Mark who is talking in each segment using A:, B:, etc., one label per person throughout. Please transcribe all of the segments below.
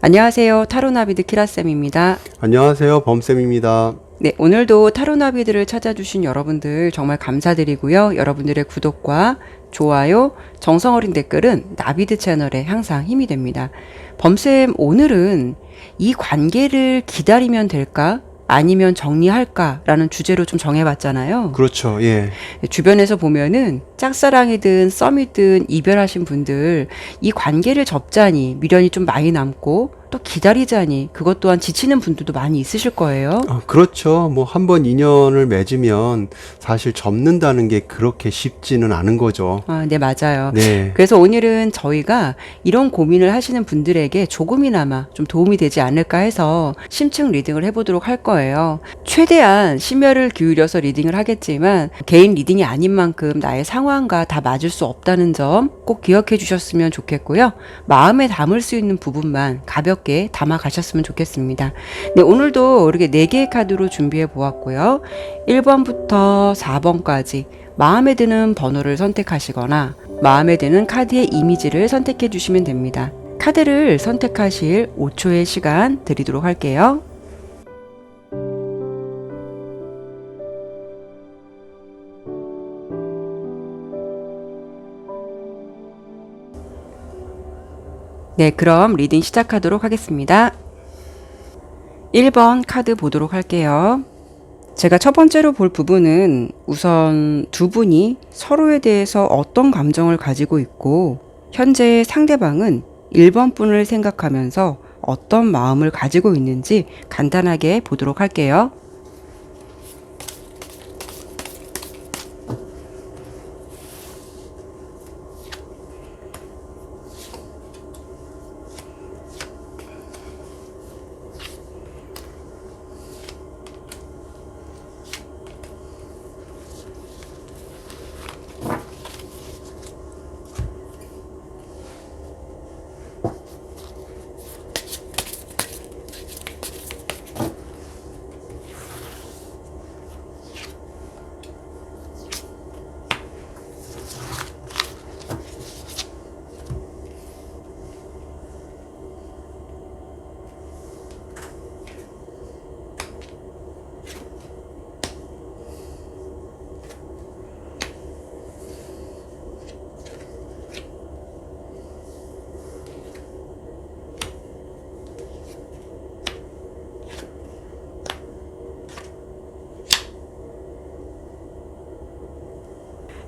A: 안녕하세요. 타로나비드 키라쌤입니다.
B: 안녕하세요. 범쌤입니다.
A: 네, 오늘도 타로나비드를 찾아주신 여러분들 정말 감사드리고요. 여러분들의 구독과 좋아요, 정성어린 댓글은 나비드 채널에 항상 힘이 됩니다. 범쌤, 오늘은 이 관계를 기다리면 될까? 아니면 정리할까라는 주제로 좀 정해봤잖아요.
B: 그렇죠. 예.
A: 주변에서 보면은 짝사랑이든 썸이든 이별하신 분들 이 관계를 접자니 미련이 좀 많이 남고 또 기다리자니 그것 또한 지치는 분들도 많이 있으실 거예요.
B: 그렇죠. 뭐 한 번 인연을 맺으면 사실 접는다는 게 그렇게 쉽지는 않은 거죠.
A: 네, 맞아요.
B: 네.
A: 그래서 오늘은 저희가 이런 고민을 하시는 분들에게 조금이나마 좀 도움이 되지 않을까 해서 심층 리딩을 해보도록 할 거예요. 최대한 심혈을 기울여서 리딩을 하겠지만 개인 리딩이 아닌 만큼 나의 상황과 다 맞을 수 없다는 점 꼭 기억해 주셨으면 좋겠고요. 마음에 담을 수 있는 부분만 가볍게 담아 가셨으면 좋겠습니다. 네, 오늘도 이렇게 4개의 카드로 준비해 보았고요. 1번부터 4번까지 마음에 드는 번호를 선택하시거나 마음에 드는 카드의 이미지를 선택해 주시면 됩니다. 카드를 선택하실 5초의 시간 드리도록 할게요. 네, 그럼 리딩 시작하도록 하겠습니다. 1번 카드 보도록 할게요. 제가 첫 번째로 볼 부분은 우선 두 분이 서로에 대해서 어떤 감정을 가지고 있고 현재 상대방은 1번 분을 생각하면서 어떤 마음을 가지고 있는지 간단하게 보도록 할게요.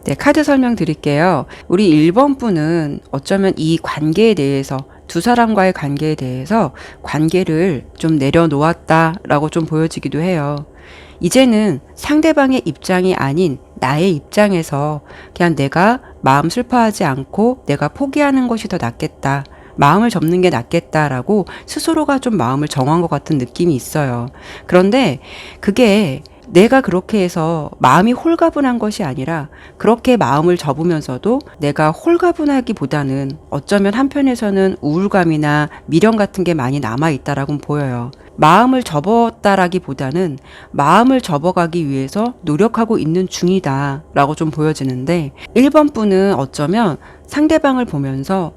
A: 네, 카드 설명 드릴게요. 우리 1번 분은 어쩌면 이 관계에 대해서 두 사람과의 관계에 대해서 관계를 좀 내려놓았다라고 좀 보여지기도 해요. 이제는 상대방의 입장이 아닌 나의 입장에서 그냥 내가 마음 슬퍼하지 않고 내가 포기하는 것이 더 낫겠다. 마음을 접는 게 낫겠다라고 스스로가 좀 마음을 정한 것 같은 느낌이 있어요. 그런데 그게 내가 그렇게 해서 마음이 홀가분한 것이 아니라 그렇게 마음을 접으면서도 내가 홀가분하기보다는 어쩌면 한편에서는 우울감이나 미련 같은 게 많이 남아있다라고 보여요. 마음을 접었다라기보다는 마음을 접어가기 위해서 노력하고 있는 중이다 라고 좀 보여지는데 1번 분은 어쩌면 상대방을 보면서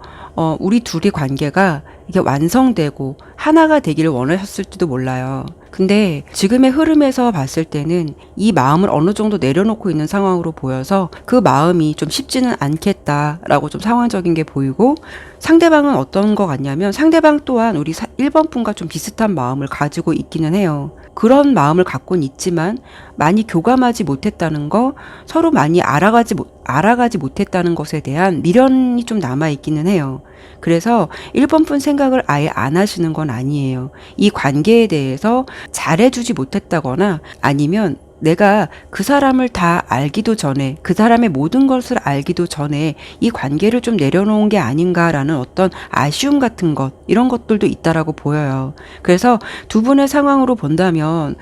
A: 우리 둘이 관계가 이게 완성되고 하나가 되기를 원하셨을지도 몰라요. 근데 지금의 흐름에서 봤을 때는 이 마음을 어느 정도 내려놓고 있는 상황으로 보여서 그 마음이 좀 쉽지는 않겠다라고 좀 상황적인 게 보이고 상대방은 어떤 것 같냐면 상대방 또한 우리 1번 분과 좀 비슷한 마음을 가지고 있기는 해요. 그런 마음을 갖고는 있지만 많이 교감하지 못했다는 거, 서로 많이 알아가지 못했다는 것에 대한 미련이 좀 남아있기는 해요. 그래서 1번 분 생각을 아예 안 하시는 건 아니에요. 이 관계에 대해서 잘해주지 못했다거나 아니면 내가 그 사람을 다 알기도 전에 그 사람의 모든 것을 알기도 전에 이 관계를 좀 내려놓은 게 아닌가라는 어떤 아쉬움 같은 것 이런 것들도 있다라고 보여요. 그래서 두 분의 상황으로 본다면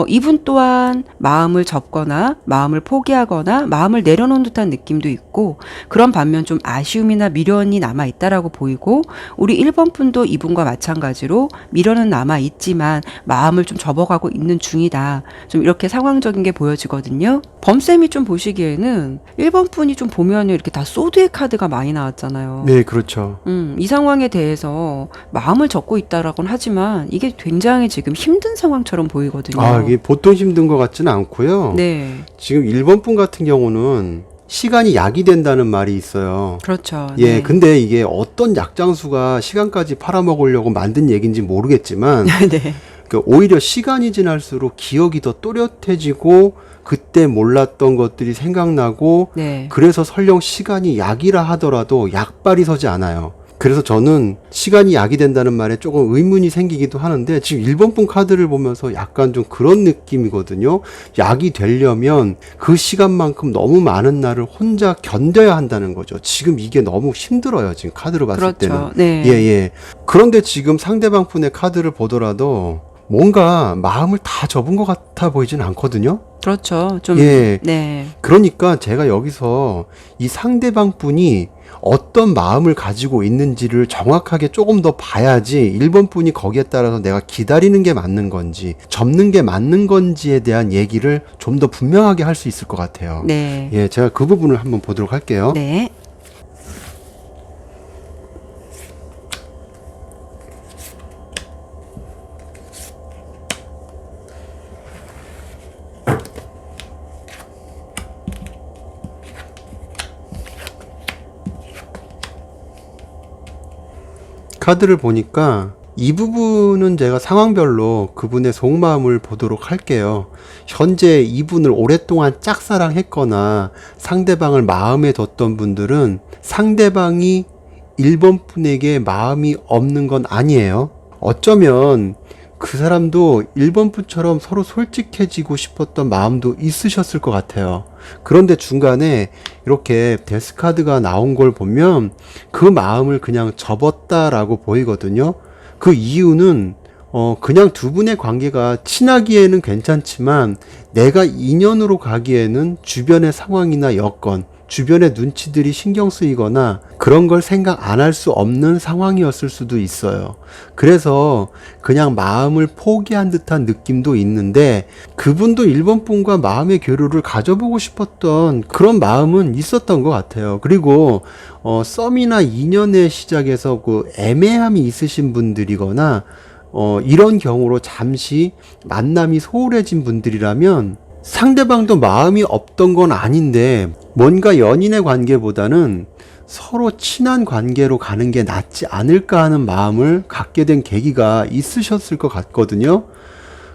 A: 이분 또한 마음을 접거나 마음을 포기하거나 마음을 내려놓은 듯한 느낌도 있고 그런 반면 좀 아쉬움이나 미련이 남아있다라고 보이고 우리 1번 분도 이분과 마찬가지로 미련은 남아있지만 마음을 좀 접어가고 있는 중이다. 좀 이렇게 상황 희망적인 게 보여지거든요. 범쌤이 좀 보시기에는 1번 분이 좀 보면 이렇게 다 소드의 카드가 많이 나왔잖아요.
B: 네, 그렇죠.
A: 이 상황에 대해서 마음을 접고 있다라고는 하지만 이게 굉장히 지금 힘든 상황처럼 보이거든요.
B: 아, 이게 보통 힘든 것 같지는 않고요.
A: 네,
B: 지금 1번 분 같은 경우는 시간이 약이 된다는 말이 있어요.
A: 그렇죠.
B: 예,
A: 네.
B: 근데 이게 어떤 약장수가 시간까지 팔아먹으려고 만든 얘기인지 모르겠지만,
A: 네.
B: 오히려 시간이 지날수록 기억이 더 또렷해지고, 그때 몰랐던 것들이 생각나고,
A: 네.
B: 그래서 설령 시간이 약이라 하더라도 약발이 서지 않아요. 그래서 저는 시간이 약이 된다는 말에 조금 의문이 생기기도 하는데, 지금 1번 분 카드를 보면서 약간 좀 그런 느낌이거든요. 약이 되려면 그 시간만큼 너무 많은 날을 혼자 견뎌야 한다는 거죠. 지금 이게 너무 힘들어요. 지금 카드로 봤을
A: 그렇죠.
B: 때는.
A: 네.
B: 예, 예. 그런데 지금 상대방 분의 카드를 보더라도 뭔가 마음을 다 접은 것 같아 보이진 않거든요.
A: 그렇죠. 좀
B: 예.
A: 네.
B: 그러니까 제가 여기서 이 상대방 분이 어떤 마음을 가지고 있는지를 정확하게 조금 더 봐야지 1번 분이 거기에 따라서 내가 기다리는 게 맞는 건지 접는 게 맞는 건지에 대한 얘기를 좀 더 분명하게 할 수 있을 것 같아요.
A: 네.
B: 예, 제가 그 부분을 한번 보도록 할게요.
A: 네.
B: 카드를 보니까 이 부분은 제가 상황별로 그분의 속마음을 보도록 할게요. 현재 이분을 오랫동안 짝사랑했거나 상대방을 마음에 뒀던 분들은 상대방이 1번 분에게 마음이 없는 건 아니에요. 어쩌면 그 사람도 1번 분처럼 서로 솔직해지고 싶었던 마음도 있으셨을 것 같아요. 그런데 중간에 이렇게 데스카드가 나온 걸 보면 그 마음을 그냥 접었다라고 보이거든요. 그 이유는 그냥 두 분의 관계가 친하기에는 괜찮지만 내가 인연으로 가기에는 주변의 상황이나 여건, 주변의 눈치들이 신경 쓰이거나 그런 걸 생각 안 할 수 없는 상황이었을 수도 있어요. 그래서 그냥 마음을 포기한 듯한 느낌도 있는데 그분도 1번 분과 마음의 교류를 가져보고 싶었던 그런 마음은 있었던 것 같아요. 그리고 썸이나 인연의 시작에서 그 애매함이 있으신 분들이거나 이런 경우로 잠시 만남이 소홀해진 분들이라면 상대방도 마음이 없던 건 아닌데 뭔가 연인의 관계보다는 서로 친한 관계로 가는 게 낫지 않을까 하는 마음을 갖게 된 계기가 있으셨을 것 같거든요.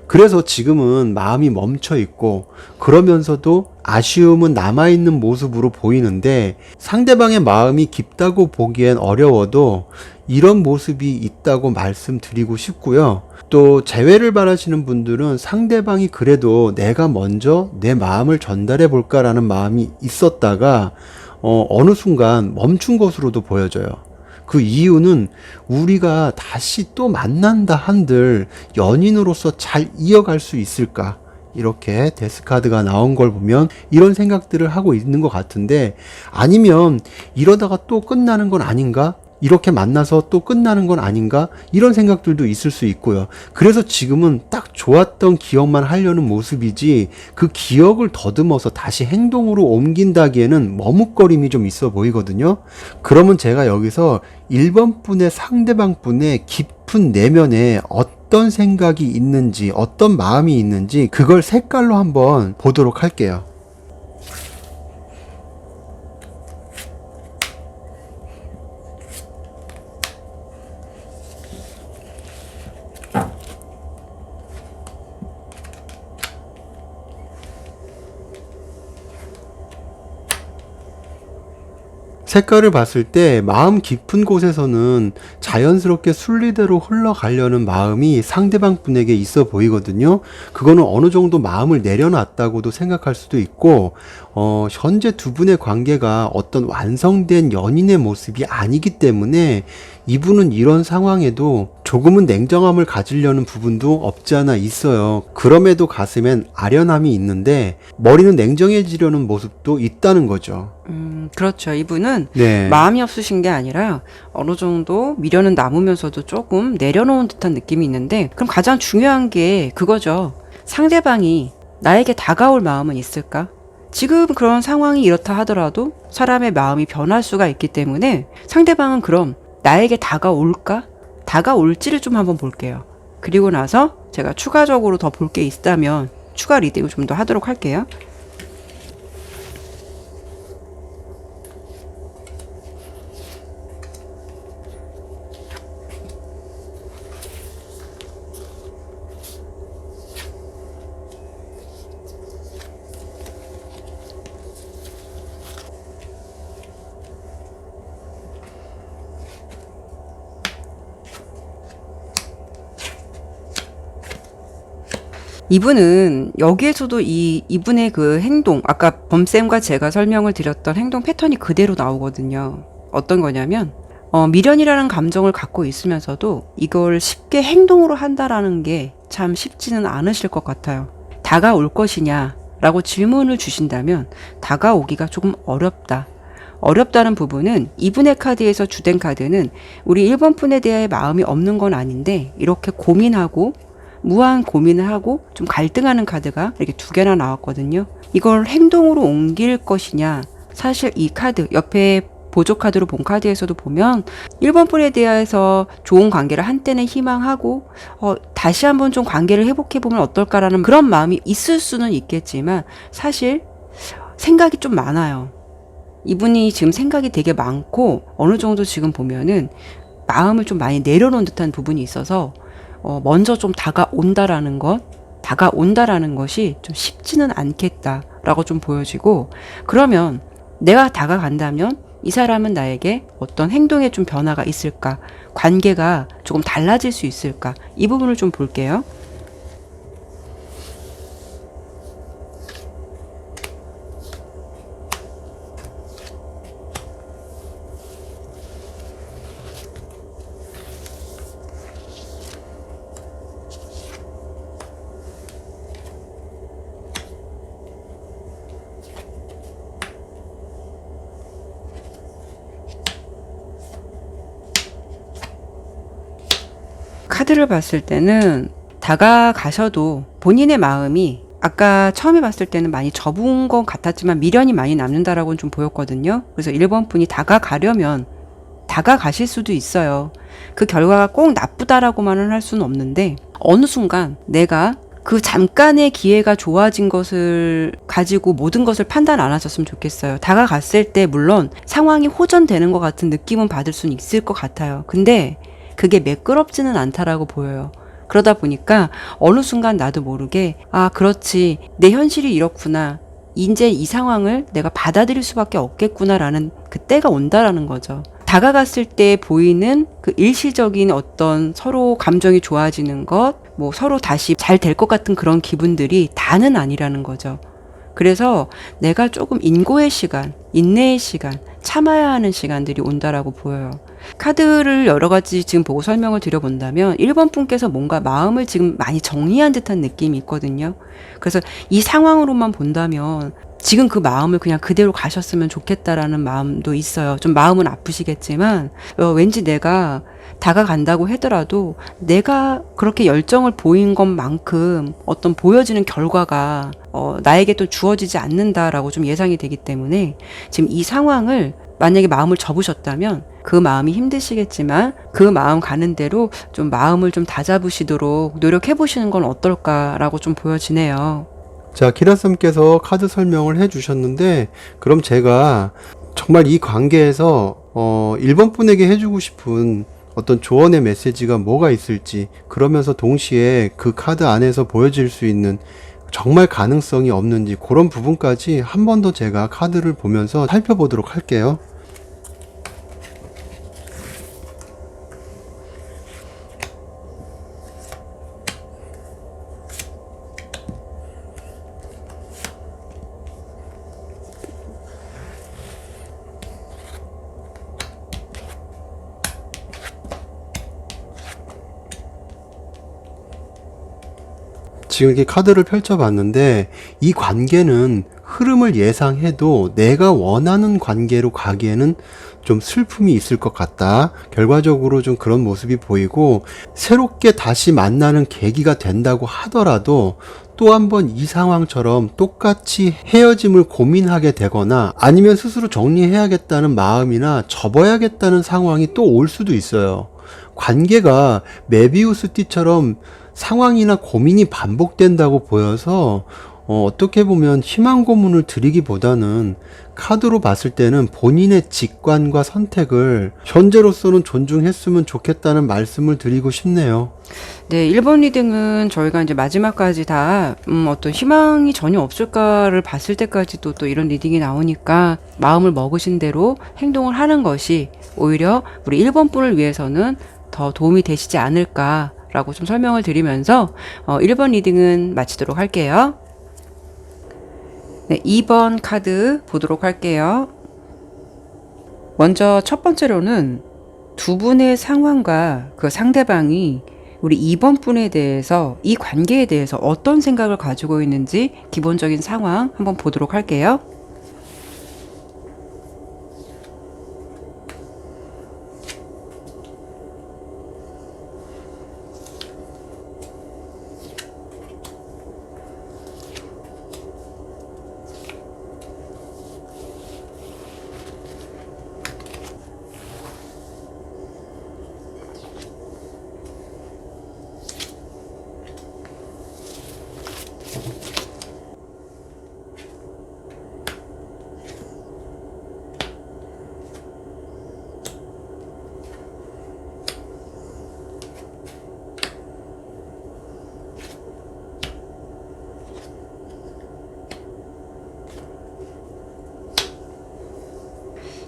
B: 그래서 지금은 마음이 멈춰 있고 그러면서도 아쉬움은 남아있는 모습으로 보이는데 상대방의 마음이 깊다고 보기엔 어려워도 이런 모습이 있다고 말씀드리고 싶고요. 또 재회를 바라시는 분들은 상대방이 그래도 내가 먼저 내 마음을 전달해 볼까라는 마음이 있었다가 어느 순간 멈춘 것으로도 보여져요. 그 이유는 우리가 다시 또 만난다 한들 연인으로서 잘 이어갈 수 있을까? 이렇게 데스카드가 나온 걸 보면 이런 생각들을 하고 있는 것 같은데 아니면 이러다가 또 끝나는 건 아닌가? 이렇게 만나서 또 끝나는 건 아닌가? 이런 생각들도 있을 수 있고요. 그래서 지금은 딱 좋았던 기억만 하려는 모습이지 그 기억을 더듬어서 다시 행동으로 옮긴다기에는 머뭇거림이 좀 있어 보이거든요. 그러면 제가 여기서 1번 분의 상대방 분의 깊은 내면에 어떤 생각이 있는지 어떤 마음이 있는지 그걸 색깔로 한번 보도록 할게요. 색깔을 봤을 때 마음 깊은 곳에서는 자연스럽게 순리대로 흘러가려는 마음이 상대방 분에게 있어 보이거든요. 그거는 어느 정도 마음을 내려놨다고도 생각할 수도 있고 현재 두 분의 관계가 어떤 완성된 연인의 모습이 아니기 때문에 이분은 이런 상황에도 조금은 냉정함을 가지려는 부분도 없지 않아 있어요. 그럼에도 가슴엔 아련함이 있는데 머리는 냉정해지려는 모습도 있다는 거죠.
A: 그렇죠. 이분은
B: 네.
A: 마음이 없으신 게 아니라 어느 정도 미련은 남으면서도 조금 내려놓은 듯한 느낌이 있는데 그럼 가장 중요한 게 그거죠. 상대방이 나에게 다가올 마음은 있을까? 지금 그런 상황이 이렇다 하더라도 사람의 마음이 변할 수가 있기 때문에 상대방은 그럼 나에게 다가올까? 다가올지를 좀 한번 볼게요. 그리고 나서 제가 추가적으로 더 볼 게 있다면 추가 리딩을 좀 더 하도록 할게요. 이분은 여기에서도 이분의 그 행동, 아까 범쌤과 제가 설명을 드렸던 행동 패턴이 그대로 나오거든요. 어떤 거냐면, 미련이라는 감정을 갖고 있으면서도 이걸 쉽게 행동으로 한다라는 게 참 쉽지는 않으실 것 같아요. 다가올 것이냐? 라고 질문을 주신다면, 다가오기가 조금 어렵다. 어렵다는 부분은 이분의 카드에서 주된 카드는 우리 1번 분에 대해 마음이 없는 건 아닌데, 이렇게 고민하고, 무한 고민을 하고 좀 갈등하는 카드가 이렇게 두 개나 나왔거든요. 이걸 행동으로 옮길 것이냐. 사실 이 카드 옆에 보조 카드로 본 카드에서도 보면 1번 분에 대해서 좋은 관계를 한때는 희망하고 다시 한번 좀 관계를 회복해보면 어떨까라는 그런 마음이 있을 수는 있겠지만 사실 생각이 좀 많아요. 이분이 지금 생각이 되게 많고 어느 정도 지금 보면은 마음을 좀 많이 내려놓은 듯한 부분이 있어서 먼저 좀 다가온다라는 것이 좀 쉽지는 않겠다라고 좀 보여지고, 그러면 내가 다가간다면 이 사람은 나에게 어떤 행동에 좀 변화가 있을까? 관계가 조금 달라질 수 있을까? 이 부분을 좀 볼게요. 카드를 봤을 때는 다가가셔도 본인의 마음이 아까 처음에 봤을 때는 많이 접은 것 같았지만 미련이 많이 남는다라고는 좀 보였거든요. 그래서 1번 분이 다가가려면 다가가실 수도 있어요. 그 결과가 꼭 나쁘다라고만은 할 수는 없는데 어느 순간 내가 그 잠깐의 기회가 좋아진 것을 가지고 모든 것을 판단 안 하셨으면 좋겠어요. 다가갔을 때 물론 상황이 호전되는 것 같은 느낌은 받을 수는 있을 것 같아요. 근데 그게 매끄럽지는 않다라고 보여요. 그러다 보니까 어느 순간 나도 모르게 그렇지, 내 현실이 이렇구나, 이제 이 상황을 내가 받아들일 수밖에 없겠구나라는 그때가 온다라는 거죠. 다가갔을 때 보이는 그 일시적인 어떤 서로 감정이 좋아지는 것, 뭐 서로 다시 잘 될 것 같은 그런 기분들이 다는 아니라는 거죠. 그래서 내가 조금 인고의 시간, 인내의 시간, 참아야 하는 시간들이 온다라고 보여요. 카드를 여러 가지 지금 보고 설명을 드려본다면 1번 분께서 뭔가 마음을 지금 많이 정리한 듯한 느낌이 있거든요. 그래서 이 상황으로만 본다면 지금 그 마음을 그냥 그대로 가셨으면 좋겠다라는 마음도 있어요. 좀 마음은 아프시겠지만 왠지 내가 다가간다고 하더라도 내가 그렇게 열정을 보인 것만큼 어떤 보여지는 결과가 나에게 또 주어지지 않는다라고 좀 예상이 되기 때문에 지금 이 상황을 만약에 마음을 접으셨다면 그 마음이 힘드시겠지만 그 마음 가는 대로 좀 마음을 좀 다잡으시도록 노력해 보시는 건 어떨까라고 좀 보여지네요.
B: 자, 키라쌤께서 카드 설명을 해주셨는데, 그럼 제가 정말 이 관계에서 1번 분에게 해주고 싶은 어떤 조언의 메시지가 뭐가 있을지, 그러면서 동시에 그 카드 안에서 보여질 수 있는 정말 가능성이 없는지 그런 부분까지 한 번 더 제가 카드를 보면서 살펴보도록 할게요. 지금 이렇게 카드를 펼쳐봤는데 이 관계는 흐름을 예상해도 내가 원하는 관계로 가기에는 좀 슬픔이 있을 것 같다. 결과적으로 좀 그런 모습이 보이고 새롭게 다시 만나는 계기가 된다고 하더라도 또 한 번 이 상황처럼 똑같이 헤어짐을 고민하게 되거나 아니면 스스로 정리해야겠다는 마음이나 접어야겠다는 상황이 또 올 수도 있어요. 관계가 메비우스 띠처럼 상황이나 고민이 반복된다고 보여서 어떻게 보면 희망 고문을 드리기보다는 카드로 봤을 때는 본인의 직관과 선택을 현재로서는 존중했으면 좋겠다는 말씀을 드리고 싶네요.
A: 네, 1번 리딩은 저희가 이제 마지막까지 다 어떤 희망이 전혀 없을까를 봤을 때까지도 또 이런 리딩이 나오니까 마음을 먹으신 대로 행동을 하는 것이 오히려 우리 1번 분을 위해서는 더 도움이 되시지 않을까라고 좀 설명을 드리면서 1번 리딩은 마치도록 할게요. 네, 2번 카드 보도록 할게요. 먼저 첫 번째로는 두 분의 상황과 그 상대방이 우리 2번 분에 대해서 이 관계에 대해서 어떤 생각을 가지고 있는지 기본적인 상황 한번 보도록 할게요.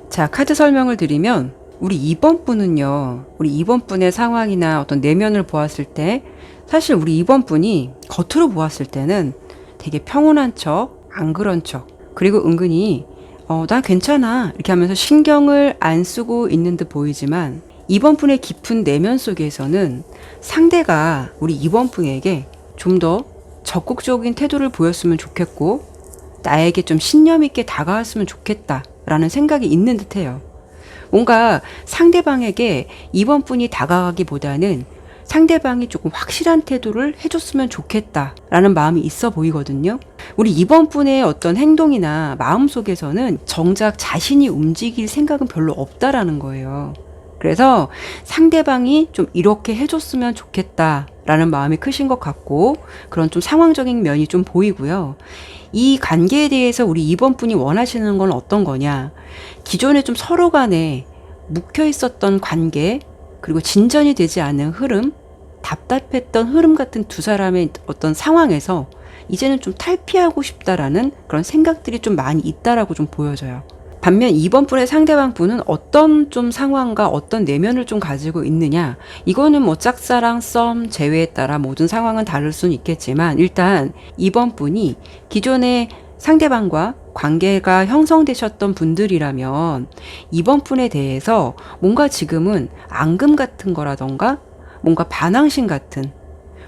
A: 자, 카드 설명을 드리면 우리 2번 분은요. 우리 2번 분의 상황이나 어떤 내면을 보았을 때 사실 우리 2번 분이 겉으로 보았을 때는 되게 평온한 척, 안 그런 척, 그리고 은근히 난 괜찮아 이렇게 하면서 신경을 안 쓰고 있는 듯 보이지만 2번 분의 깊은 내면 속에서는 상대가 우리 2번 분에게 좀 더 적극적인 태도를 보였으면 좋겠고 나에게 좀 신념 있게 다가왔으면 좋겠다라는 생각이 있는 듯해요. 뭔가 상대방에게 2번 분이 다가가기보다는 상대방이 조금 확실한 태도를 해줬으면 좋겠다라는 마음이 있어 보이거든요. 우리 2번 분의 어떤 행동이나 마음 속에서는 정작 자신이 움직일 생각은 별로 없다라는 거예요. 그래서 상대방이 좀 이렇게 해줬으면 좋겠다라는 마음이 크신 것 같고 그런 좀 상황적인 면이 좀 보이고요. 이 관계에 대해서 우리 2번 분이 원하시는 건 어떤 거냐. 기존에 좀 서로 간에 묵혀 있었던 관계 그리고 진전이 되지 않은 흐름, 답답했던 흐름 같은 두 사람의 어떤 상황에서 이제는 좀 탈피하고 싶다라는 그런 생각들이 좀 많이 있다라고 좀 보여져요. 반면 2번 분의 상대방 분은 어떤 좀 상황과 어떤 내면을 좀 가지고 있느냐. 이거는 뭐 짝사랑, 썸, 재회에 따라 모든 상황은 다를 수는 있겠지만 일단 2번 분이 기존에 상대방과 관계가 형성되셨던 분들이라면 2번 분에 대해서 뭔가 지금은 앙금 같은 거라던가 뭔가 반항심 같은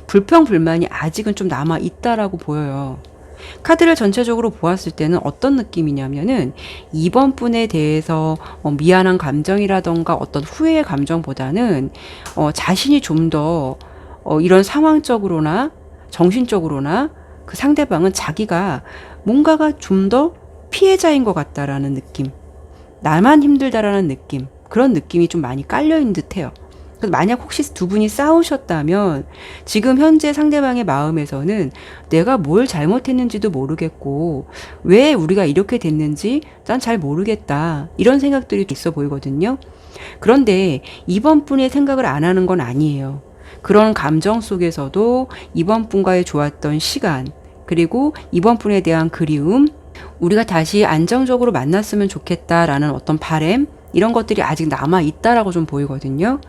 A: 불평불만이 아직은 좀 남아 있다라고 보여요. 카드를 전체적으로 보았을 때는 어떤 느낌이냐면은 2번 분에 대해서 미안한 감정이라던가 어떤 후회의 감정보다는 자신이 좀 더 이런 상황적으로나 정신적으로나 그 상대방은 자기가 뭔가가 좀 더 피해자인 것 같다라는 느낌, 나만 힘들다라는 느낌, 그런 느낌이 좀 많이 깔려있는 듯해요. 만약 혹시 두 분이 싸우셨다면 지금 현재 상대방의 마음에서는 내가 뭘 잘못했는지도 모르겠고 왜 우리가 이렇게 됐는지 난 잘 모르겠다 이런 생각들이 있어 보이거든요. 그런데 2번 분의 생각을 안 하는 건 아니에요. 그런 감정 속에서도 2번 분과의 좋았던 시간 그리고 2번 분에 대한 그리움, 우리가 다시 안정적으로 만났으면 좋겠다라는 어떤 바람, 이런 것들이 아직 남아 있다라고 좀 보이거든요.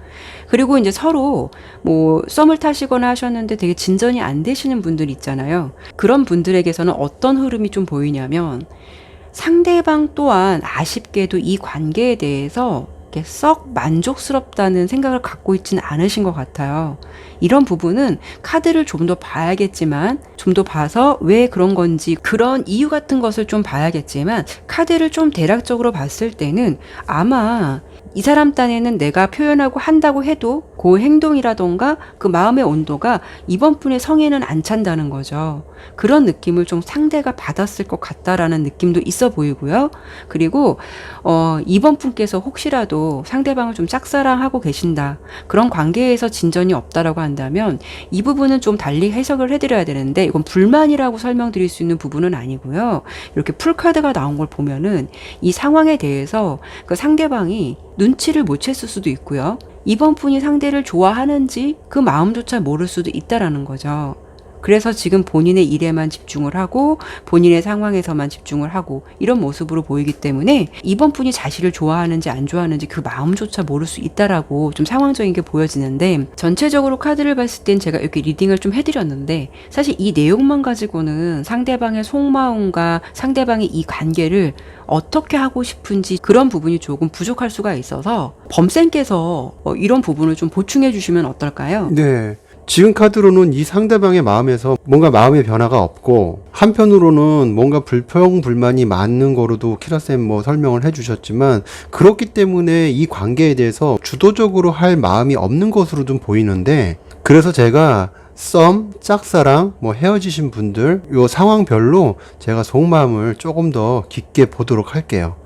A: 그리고 이제 서로 뭐 썸을 타시거나 하셨는데 되게 진전이 안 되시는 분들 있잖아요. 그런 분들에게서는 어떤 흐름이 좀 보이냐면 상대방 또한 아쉽게도 이 관계에 대해서 썩 만족스럽다는 생각을 갖고 있지는 않으신 것 같아요. 이런 부분은 카드를 좀 더 봐야겠지만, 좀 더 봐서 왜 그런 건지 그런 이유 같은 것을 좀 봐야겠지만, 카드를 좀 대략적으로 봤을 때는 아마 이 사람 딴에는 내가 표현하고 한다고 해도 그 행동이라던가 그 마음의 온도가 이번 분의 성에는 안 찬다는 거죠. 그런 느낌을 좀 상대가 받았을 것 같다라는 느낌도 있어 보이고요. 그리고 이번 분께서 혹시라도 상대방을 좀 짝사랑하고 계신다, 그런 관계에서 진전이 없다라고 한다면 이 부분은 좀 달리 해석을 해드려야 되는데, 이건 불만이라고 설명드릴 수 있는 부분은 아니고요. 이렇게 풀카드가 나온 걸 보면은 이 상황에 대해서 그 상대방이 눈치를 못 챘을 수도 있고요. 이번 분이 상대를 좋아하는지 그 마음조차 모를 수도 있다라는 거죠. 그래서 지금 본인의 일에만 집중을 하고 본인의 상황에서만 집중을 하고 이런 모습으로 보이기 때문에 이번 분이 자신을 좋아하는지 안 좋아하는지 그 마음조차 모를 수 있다라고 좀 상황적인 게 보여지는데, 전체적으로 카드를 봤을 땐 제가 이렇게 리딩을 좀 해드렸는데, 사실 이 내용만 가지고는 상대방의 속마음과 상대방의 이 관계를 어떻게 하고 싶은지 그런 부분이 조금 부족할 수가 있어서 범쌤께서 이런 부분을 좀 보충해 주시면 어떨까요?
B: 네. 지금 카드로는 이 상대방의 마음에서 뭔가 마음의 변화가 없고, 한편으로는 뭔가 불평불만이 많은 거로도 키라쌤 뭐 설명을 해주셨지만, 그렇기 때문에 이 관계에 대해서 주도적으로 할 마음이 없는 것으로 좀 보이는데, 그래서 제가 썸, 짝사랑, 뭐 헤어지신 분들 요 상황별로 제가 속마음을 조금 더 깊게 보도록 할게요.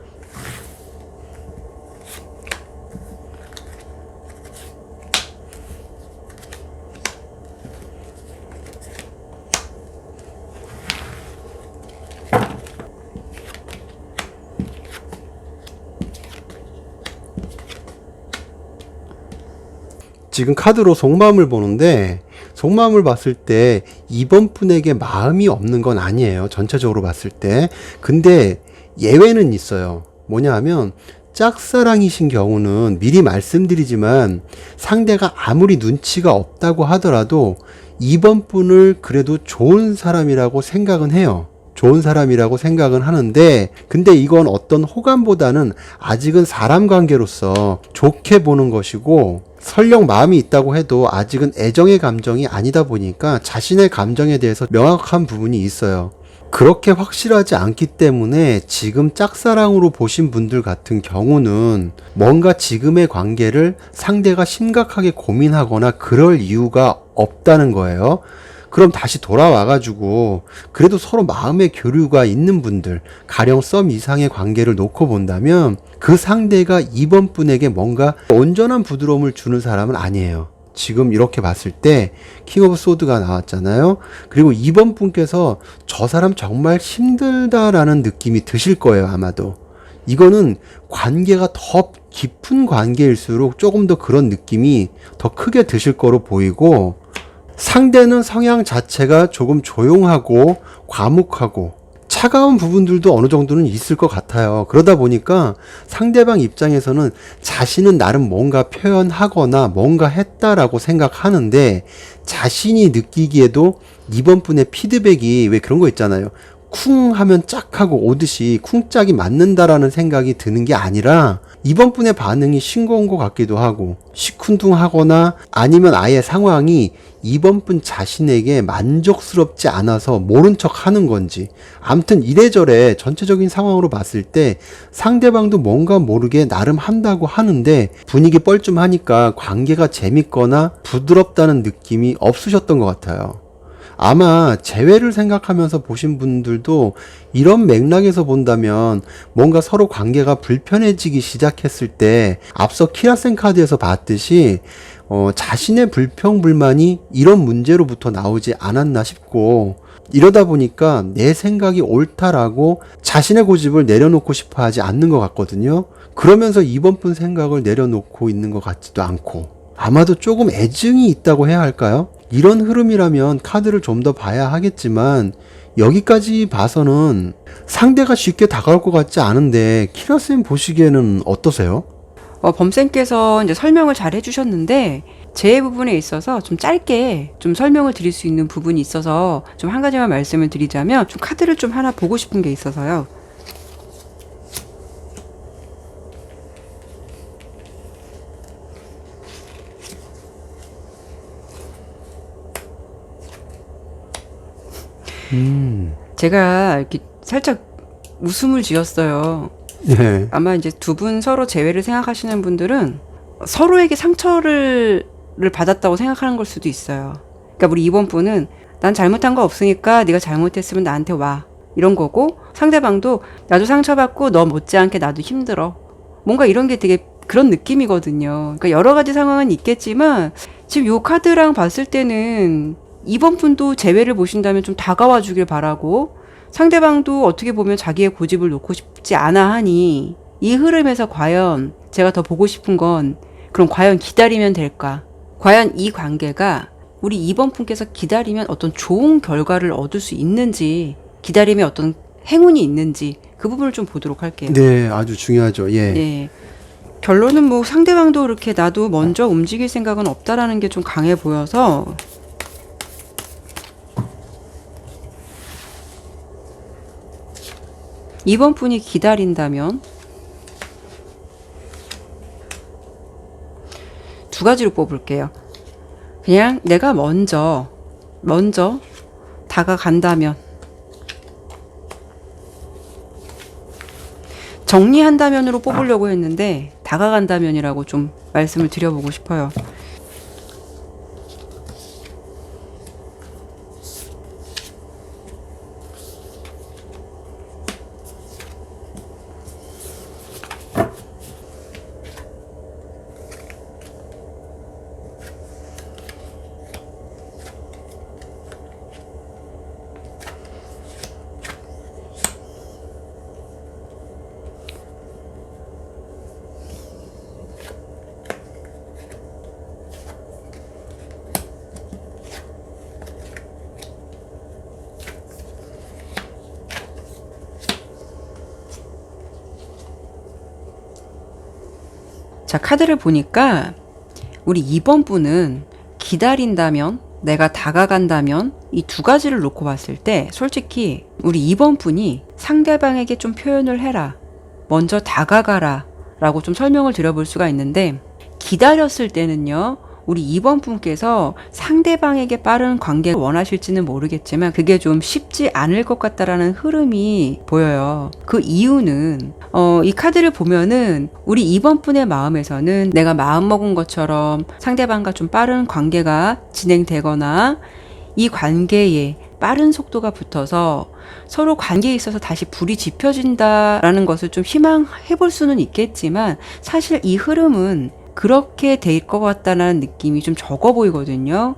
B: 지금 카드로 속마음을 보는데, 속마음을 봤을 때 이번 분에게 마음이 없는 건 아니에요. 전체적으로 봤을 때. 근데 예외는 있어요. 뭐냐 하면, 짝사랑이신 경우는 미리 말씀드리지만 상대가 아무리 눈치가 없다고 하더라도 이번 분을 그래도 좋은 사람이라고 생각은 해요. 좋은 사람이라고 생각은 하는데, 근데 이건 어떤 호감보다는 아직은 사람 관계로서 좋게 보는 것이고, 설령 마음이 있다고 해도 아직은 애정의 감정이 아니다 보니까 자신의 감정에 대해서 명확한 부분이 있어요. 그렇게 확실하지 않기 때문에 지금 짝사랑으로 보신 분들 같은 경우는 뭔가 지금의 관계를 상대가 심각하게 고민하거나 그럴 이유가 없다는 거예요. 그럼 다시 돌아와가지고 그래도 서로 마음의 교류가 있는 분들, 가령 썸 이상의 관계를 놓고 본다면 그 상대가 이번 분에게 뭔가 온전한 부드러움을 주는 사람은 아니에요. 지금 이렇게 봤을 때 킹 오브 소드가 나왔잖아요. 그리고 이번 분께서 저 사람 정말 힘들다라는 느낌이 드실 거예요, 아마도. 이거는 관계가 더 깊은 관계일수록 조금 더 그런 느낌이 더 크게 드실 거로 보이고, 상대는 성향 자체가 조금 조용하고 과묵하고 차가운 부분들도 어느 정도는 있을 것 같아요. 그러다 보니까 상대방 입장에서는 자신은 나름 뭔가 표현하거나 뭔가 했다라고 생각하는데, 자신이 느끼기에도 이번 분의 피드백이 왜 그런 거 있잖아요. 쿵 하면 짝하고 오듯이 쿵짝이 맞는다라는 생각이 드는 게 아니라 이번 분의 반응이 싱거운 것 같기도 하고, 시큰둥하거나 아니면 아예 상황이 이번 분 자신에게 만족스럽지 않아서 모른 척 하는 건지, 아무튼 이래저래 전체적인 상황으로 봤을 때 상대방도 뭔가 모르게 나름 한다고 하는데 분위기 뻘쭘하니까 관계가 재밌거나 부드럽다는 느낌이 없으셨던 것 같아요. 아마 재회를 생각하면서 보신 분들도 이런 맥락에서 본다면 뭔가 서로 관계가 불편해지기 시작했을 때 앞서 키라센 카드에서 봤듯이 자신의 불평불만이 이런 문제로부터 나오지 않았나 싶고, 이러다 보니까 내 생각이 옳다라고 자신의 고집을 내려놓고 싶어 하지 않는 것 같거든요. 그러면서 이번 분 생각을 내려놓고 있는 것 같지도 않고, 아마도 조금 애증이 있다고 해야 할까요? 이런 흐름이라면 카드를 좀 더 봐야 하겠지만 여기까지 봐서는 상대가 쉽게 다가올 것 같지 않은데, 키라쌤 보시기에는 어떠세요?
A: 범쌤께서 이제 설명을 잘 해주셨는데, 제 부분에 있어서 좀 짧게 좀 설명을 드릴 수 있는 부분이 있어서 좀 한 가지만 말씀을 드리자면, 좀 카드를 좀 하나 보고 싶은 게 있어서요. 제가 이렇게 살짝 웃음을 지었어요.
B: 예.
A: 아마 이제 두 분 서로 재회를 생각하시는 분들은 서로에게 상처를 받았다고 생각하는 걸 수도 있어요. 그러니까 우리 2번 분은 난 잘못한 거 없으니까 네가 잘못했으면 나한테 와. 이런 거고, 상대방도 나도 상처받고 너 못지않게 나도 힘들어. 뭔가 이런 게 되게 그런 느낌이거든요. 그러니까 여러 가지 상황은 있겠지만 지금 요 카드랑 봤을 때는 2번 분도 재회를 보신다면 좀 다가와 주길 바라고, 상대방도 어떻게 보면 자기의 고집을 놓고 싶지 않아 하니 이 흐름에서 과연 제가 더 보고 싶은 건 그럼 과연 기다리면 될까? 과연 이 관계가 우리 2번 분께서 기다리면 어떤 좋은 결과를 얻을 수 있는지, 기다림에 어떤 행운이 있는지 그 부분을 좀 보도록 할게요.
B: 네, 아주 중요하죠. 예.
A: 네. 결론은 뭐 상대방도 그렇게 나도 먼저 움직일 생각은 없다라는 게 좀 강해 보여서 이번 분이 기다린다면 두 가지로 뽑을게요. 그냥 내가 먼저 다가간다면, 정리한다면으로 뽑으려고 했는데 다가간다면이라고 좀 말씀을 드려보고 싶어요. 자, 카드를 보니까 우리 2번 분은 기다린다면, 내가 다가간다면, 이 두 가지를 놓고 봤을 때 솔직히 우리 2번 분이 상대방에게 좀 표현을 해라, 먼저 다가가라 라고 좀 설명을 드려볼 수가 있는데, 기다렸을 때는요, 우리 2번 분께서 상대방에게 빠른 관계를 원하실지는 모르겠지만 그게 좀 쉽지 않을 것 같다라는 흐름이 보여요. 그 이유는 이 카드를 보면은 우리 2번 분의 마음에서는 내가 마음먹은 것처럼 상대방과 좀 빠른 관계가 진행되거나 이 관계에 빠른 속도가 붙어서 서로 관계에 있어서 다시 불이 지펴진다라는 것을 좀 희망해 볼 수는 있겠지만, 사실 이 흐름은 그렇게 될 것 같다는 느낌이 좀 적어 보이거든요.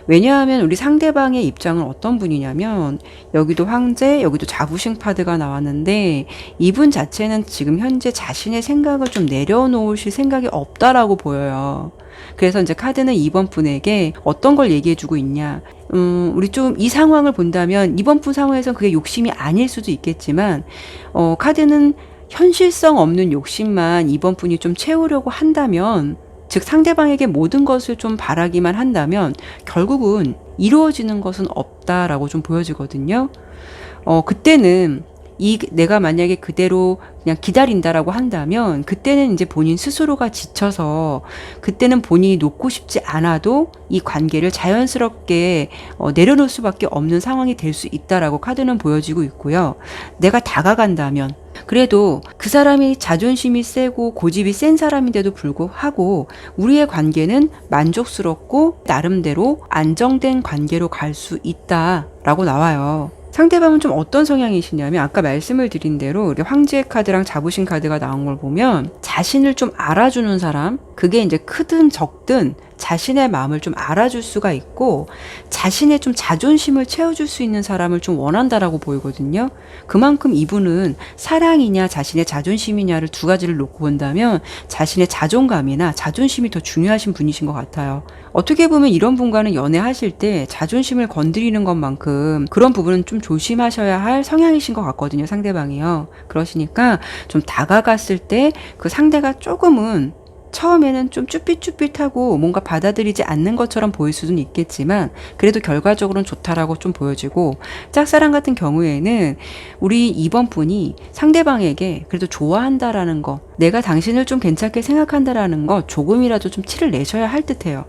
A: 왜냐하면 우리 상대방의 입장은 어떤 분이냐면, 여기도 황제, 여기도 자부심 카드가 나왔는데 이분 자체는 지금 현재 자신의 생각을 좀 내려놓으실 생각이 없다라고 보여요. 그래서 이제 카드는 2번 분에게 어떤 걸 얘기해 주고 있냐, 우리 좀 이 상황을 본다면 2번 분 상황에서는 그게 욕심이 아닐 수도 있겠지만, 카드는 현실성 없는 욕심만 2번 분이 좀 채우려고 한다면, 즉 상대방에게 모든 것을 좀 바라기만 한다면 결국은 이루어지는 것은 없다라고 좀 보여지거든요. 그때는 내가 만약에 그대로 그냥 기다린다라고 한다면 그때는 이제 본인 스스로가 지쳐서, 그때는 본인이 놓고 싶지 않아도 이 관계를 자연스럽게 내려놓을 수밖에 없는 상황이 될 수 있다라고 카드는 보여지고 있고요. 내가 다가간다면, 그래도 그 사람이 자존심이 세고 고집이 센 사람인데도 불구하고 우리의 관계는 만족스럽고 나름대로 안정된 관계로 갈 수 있다라고 나와요. 상대방은 좀 어떤 성향이시냐면, 아까 말씀을 드린 대로 우리 황제의 카드랑 자부심 카드가 나온 걸 보면 자신을 좀 알아주는 사람, 그게 이제 크든 적든 자신의 마음을 좀 알아줄 수가 있고 자신의 좀 자존심을 채워줄 수 있는 사람을 좀 원한다라고 보이거든요. 그만큼 이분은 사랑이냐 자신의 자존심이냐를 두 가지를 놓고 본다면 자신의 자존감이나 자존심이 더 중요하신 분이신 것 같아요. 어떻게 보면 이런 분과는 연애하실 때 자존심을 건드리는 것만큼 그런 부분은 좀 조심하셔야 할 성향이신 것 같거든요, 상대방이요. 그러시니까 좀 다가갔을 때 그 상대가 조금은 처음에는 좀 쭈삣쭈삣하고 뭔가 받아들이지 않는 것처럼 보일 수는 있겠지만 그래도 결과적으로는 좋다라고 좀 보여지고, 짝사랑 같은 경우에는 우리 2번 분이 상대방에게 그래도 좋아한다라는 거, 내가 당신을 좀 괜찮게 생각한다라는 거 조금이라도 좀 티를 내셔야 할 듯해요.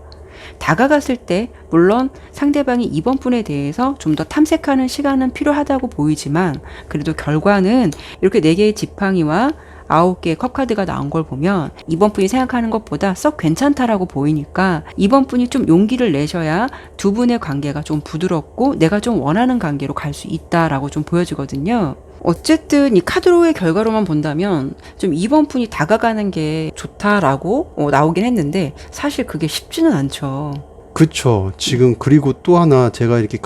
A: 다가갔을 때 물론 상대방이 이번 분에 대해서 좀 더 탐색하는 시간은 필요하다고 보이지만 그래도 결과는 이렇게 4개의 지팡이와 9개의 컵카드가 나온 걸 보면 이번 분이 생각하는 것보다 썩 괜찮다라고 보이니까 이번 분이 좀 용기를 내셔야 두 분의 관계가 좀 부드럽고 내가 좀 원하는 관계로 갈 수 있다라고 좀 보여지거든요. 어쨌든 이 카드로의 결과로만 본다면 좀 이번 분이 다가가는 게 좋다라고 나오긴 했는데 사실 그게 쉽지는 않죠.
B: 그쵸. 지금 그리고 또 하나 제가 이렇게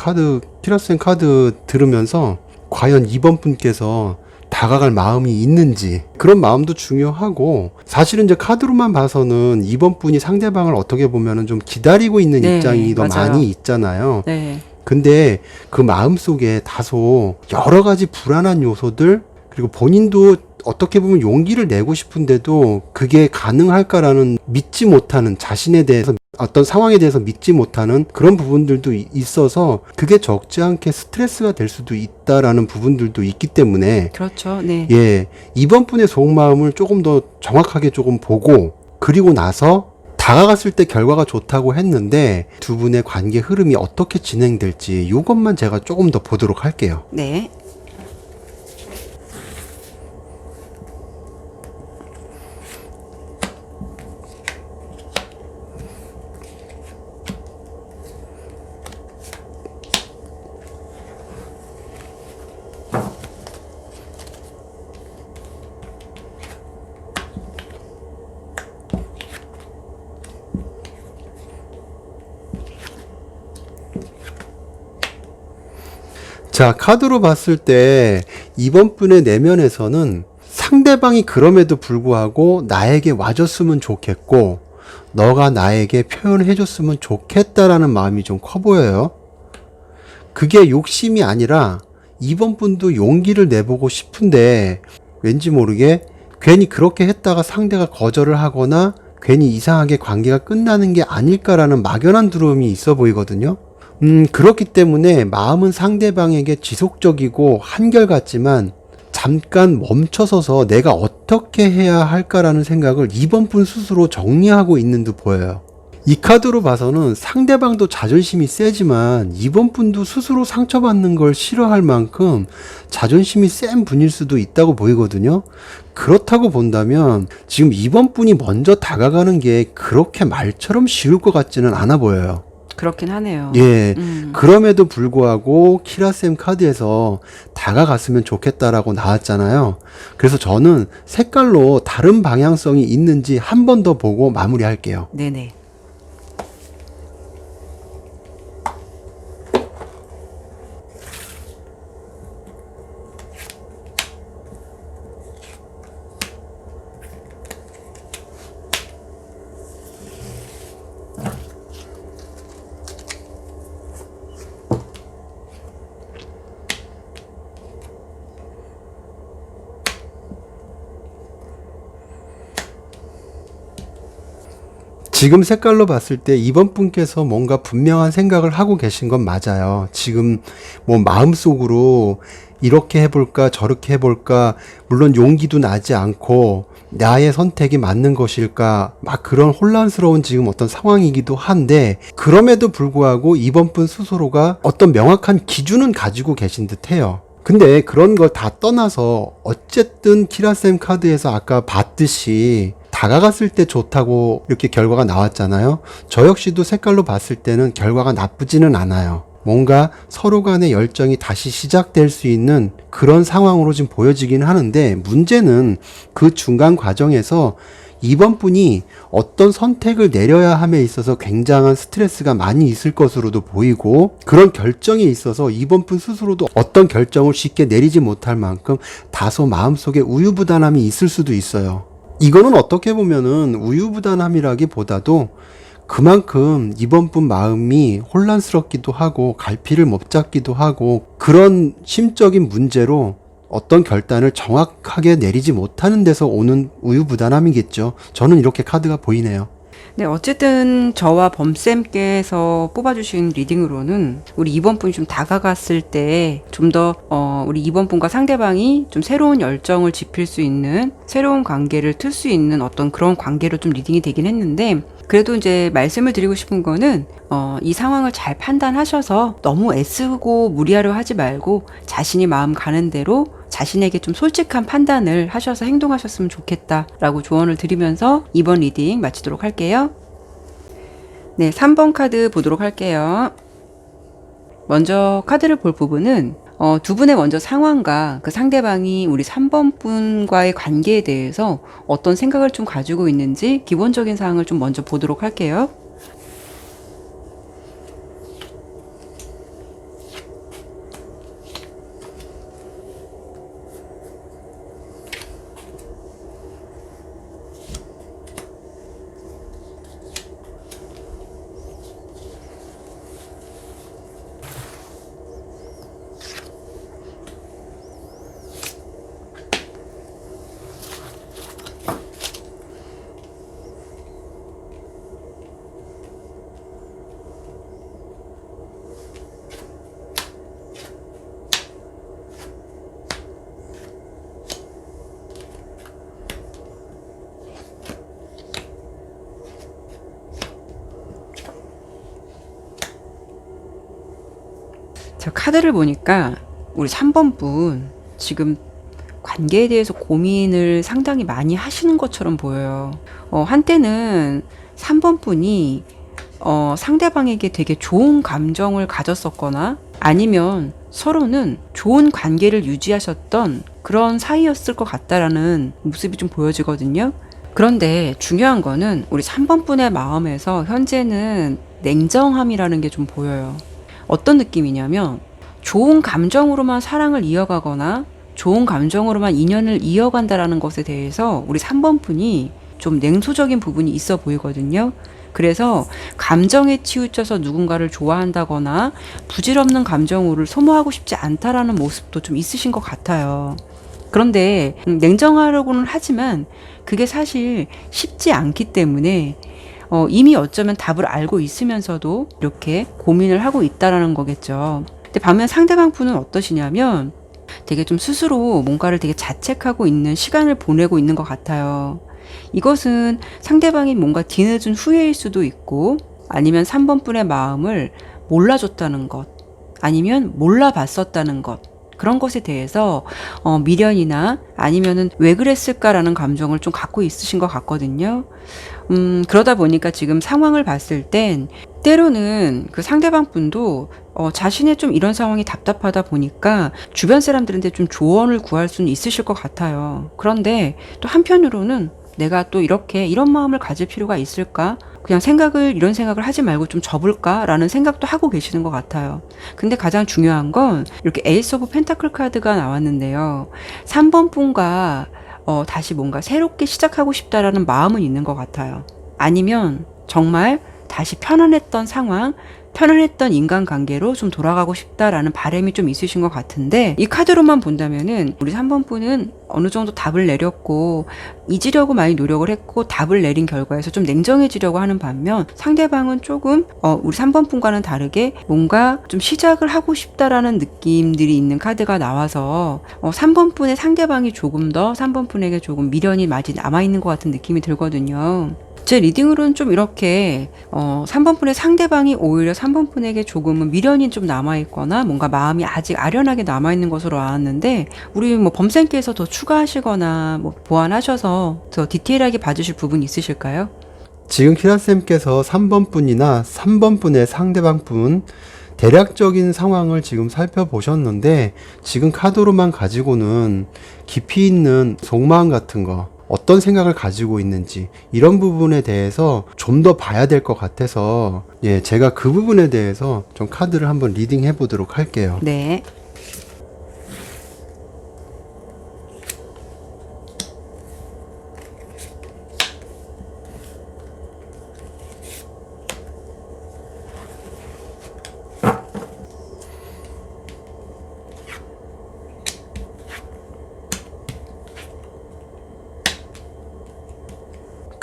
B: 키라센 카드 들으면서 과연 이번 분께서 다가갈 마음이 있는지 그런 마음도 중요하고 사실은 이제 카드로만 봐서는 이번 분이 상대방을 어떻게 보면은 좀 기다리고 있는
A: 네,
B: 입장이 더
A: 맞아요.
B: 많이 있잖아요.
A: 네.
B: 근데 그 마음속에 다소 여러 가지 불안한 요소들 그리고 본인도 어떻게 보면 용기를 내고 싶은데도 그게 가능할까라는 믿지 못하는 자신에 대해서 어떤 상황에 대해서 믿지 못하는 그런 부분들도 있어서 그게 적지 않게 스트레스가 될 수도 있다라는 부분들도 있기 때문에
A: 그렇죠. 네.
B: 예, 이번 분의 속마음을 조금 더 정확하게 조금 보고 그리고 나서 다가갔을 때 결과가 좋다고 했는데 두 분의 관계 흐름이 어떻게 진행될지 이것만 제가 조금 더 보도록 할게요.
A: 네.
B: 자, 카드로 봤을 때 이번 분의 내면에서는 상대방이 그럼에도 불구하고 나에게 와줬으면 좋겠고 너가 나에게 표현해줬으면 좋겠다라는 마음이 좀 커 보여요. 그게 욕심이 아니라 이번 분도 용기를 내보고 싶은데 왠지 모르게 괜히 그렇게 했다가 상대가 거절을 하거나 괜히 이상하게 관계가 끝나는 게 아닐까라는 막연한 두려움이 있어 보이거든요. 그렇기 때문에 마음은 상대방에게 지속적이고 한결같지만 잠깐 멈춰서서 내가 어떻게 해야 할까라는 생각을 이번 분 스스로 정리하고 있는 듯 보여요. 이 카드로 봐서는 상대방도 자존심이 세지만 이번 분도 스스로 상처받는 걸 싫어할 만큼 자존심이 센 분일 수도 있다고 보이거든요. 그렇다고 본다면 지금 이번 분이 먼저 다가가는 게 그렇게 말처럼 쉬울 것 같지는 않아 보여요.
A: 그렇긴 하네요.
B: 예. 그럼에도 불구하고 키라셈 카드에서 다가갔으면 좋겠다라고 나왔잖아요. 그래서 저는 색깔로 다른 방향성이 있는지 한 번 더 보고 마무리할게요.
A: 네네.
B: 지금 색깔로 봤을 때 이번 분께서 뭔가 분명한 생각을 하고 계신 건 맞아요. 지금 뭐 마음속으로 이렇게 해볼까 저렇게 해볼까 물론 용기도 나지 않고 나의 선택이 맞는 것일까 막 그런 혼란스러운 지금 어떤 상황이기도 한데 그럼에도 불구하고 이번 분 스스로가 어떤 명확한 기준은 가지고 계신 듯해요. 근데 그런 걸 다 떠나서 어쨌든 키라셈 카드에서 아까 봤듯이 다가갔을 때 좋다고 이렇게 결과가 나왔잖아요. 저 역시도 색깔로 봤을 때는 결과가 나쁘지는 않아요. 뭔가 서로 간의 열정이 다시 시작될 수 있는 그런 상황으로 지금 보여지긴 하는데 문제는 그 중간 과정에서 이번 분이 어떤 선택을 내려야 함에 있어서 굉장한 스트레스가 많이 있을 것으로도 보이고 그런 결정에 있어서 이번 분 스스로도 어떤 결정을 쉽게 내리지 못할 만큼 다소 마음속에 우유부단함이 있을 수도 있어요. 이거는 어떻게 보면은 우유부단함이라기보다도 그만큼 이번 분 마음이 혼란스럽기도 하고 갈피를 못 잡기도 하고 그런 심적인 문제로 어떤 결단을 정확하게 내리지 못하는 데서 오는 우유부단함이겠죠. 저는 이렇게 카드가 보이네요.
A: 네, 어쨌든 저와 범쌤께서 뽑아주신 리딩으로는 우리 이번 분이 좀 다가갔을 때 좀 더 우리 이번 분과 상대방이 좀 새로운 열정을 지필 수 있는 새로운 관계를 틀 수 있는 어떤 그런 관계로 좀 리딩이 되긴 했는데 그래도 이제 말씀을 드리고 싶은 거는 이 상황을 잘 판단하셔서 너무 애쓰고 무리하려 하지 말고 자신이 마음 가는 대로 자신에게 좀 솔직한 판단을 하셔서 행동하셨으면 좋겠다라고 조언을 드리면서 이번 리딩 마치도록 할게요. 네, 3번 카드 보도록 할게요. 먼저 카드를 볼 부분은 두 분의 먼저 상황과 그 상대방이 우리 3번 분과의 관계에 대해서 어떤 생각을 좀 가지고 있는지 기본적인 사항을 좀 먼저 보도록 할게요. 자, 카드를 보니까 우리 3번 분 지금 관계에 대해서 고민을 상당히 많이 하시는 것처럼 보여요. 한때는 3번 분이 상대방에게 되게 좋은 감정을 가졌었거나 아니면 서로는 좋은 관계를 유지하셨던 그런 사이였을 것 같다라는 모습이 좀 보여지거든요. 그런데 중요한 거는 우리 3번 분의 마음에서 현재는 냉정함이라는 게 좀 보여요. 어떤 느낌이냐면 좋은 감정으로만 사랑을 이어가거나 좋은 감정으로만 인연을 이어간다라는 것에 대해서 우리 3번 분이 좀 냉소적인 부분이 있어 보이거든요. 그래서 감정에 치우쳐서 누군가를 좋아한다거나 부질없는 감정으로 소모하고 싶지 않다라는 모습도 좀 있으신 것 같아요. 그런데 냉정하려고는 하지만 그게 사실 쉽지 않기 때문에 이미 어쩌면 답을 알고 있으면서도 이렇게 고민을 하고 있다라는 거겠죠. 근데 반면 상대방 분은 어떠시냐면 되게 좀 스스로 뭔가를 되게 자책하고 있는 시간을 보내고 있는 것 같아요. 이것은 상대방이 뭔가 뒤늦은 후회일 수도 있고 아니면 3번 분의 마음을 몰라줬다는 것 아니면 몰라봤었다는 것 그런 것에 대해서 미련이나 아니면은 왜 그랬을까라는 감정을 좀 갖고 있으신 것 같거든요. 그러다 보니까 지금 상황을 봤을 땐 때로는 그 상대방 분도 자신의 좀 이런 상황이 답답하다 보니까 주변 사람들한테 좀 조언을 구할 수는 있으실 것 같아요. 그런데 또 한편으로는 내가 또 이렇게 이런 마음을 가질 필요가 있을까? 그냥 이런 생각을 하지 말고 좀 접을까라는 생각도 하고 계시는 것 같아요. 근데 가장 중요한 건 이렇게 에이스 오브 펜타클 카드가 나왔는데요. 3번 분과 다시 뭔가 새롭게 시작하고 싶다라는 마음은 있는 것 같아요. 아니면 정말 다시 편안했던 상황, 편안했던 인간관계로 좀 돌아가고 싶다라는 바람이 좀 있으신 것 같은데 이 카드로만 본다면은 우리 3번 분은 어느 정도 답을 내렸고 잊으려고 많이 노력을 했고 답을 내린 결과에서 좀 냉정해지려고 하는 반면 상대방은 조금 우리 3번 분과는 다르게 뭔가 좀 시작을 하고 싶다라는 느낌들이 있는 카드가 나와서 3번 분의 상대방이 조금 더 3번 분에게 조금 미련이 많이 남아있는 것 같은 느낌이 들거든요. 제 리딩으로는 좀 이렇게 3번 분의 상대방이 오히려 3번 분에게 조금은 미련이 좀 남아있거나 뭔가 마음이 아직 아련하게 남아있는 것으로 나왔는데 우리 뭐 범생께서 더 추가하시거나 뭐 보완하셔서 더 디테일하게 봐주실 부분 있으실까요?
B: 지금 키라쌤께서 3번 분이나 3번 분의 상대방 분 대략적인 상황을 지금 살펴보셨는데 지금 카드로만 가지고는 깊이 있는 속마음 같은 거 어떤 생각을 가지고 있는지 이런 부분에 대해서 좀 더 봐야 될 것 같아서 제가 그 부분에 대해서 좀 카드를 한번 리딩 해보도록 할게요.
A: 네.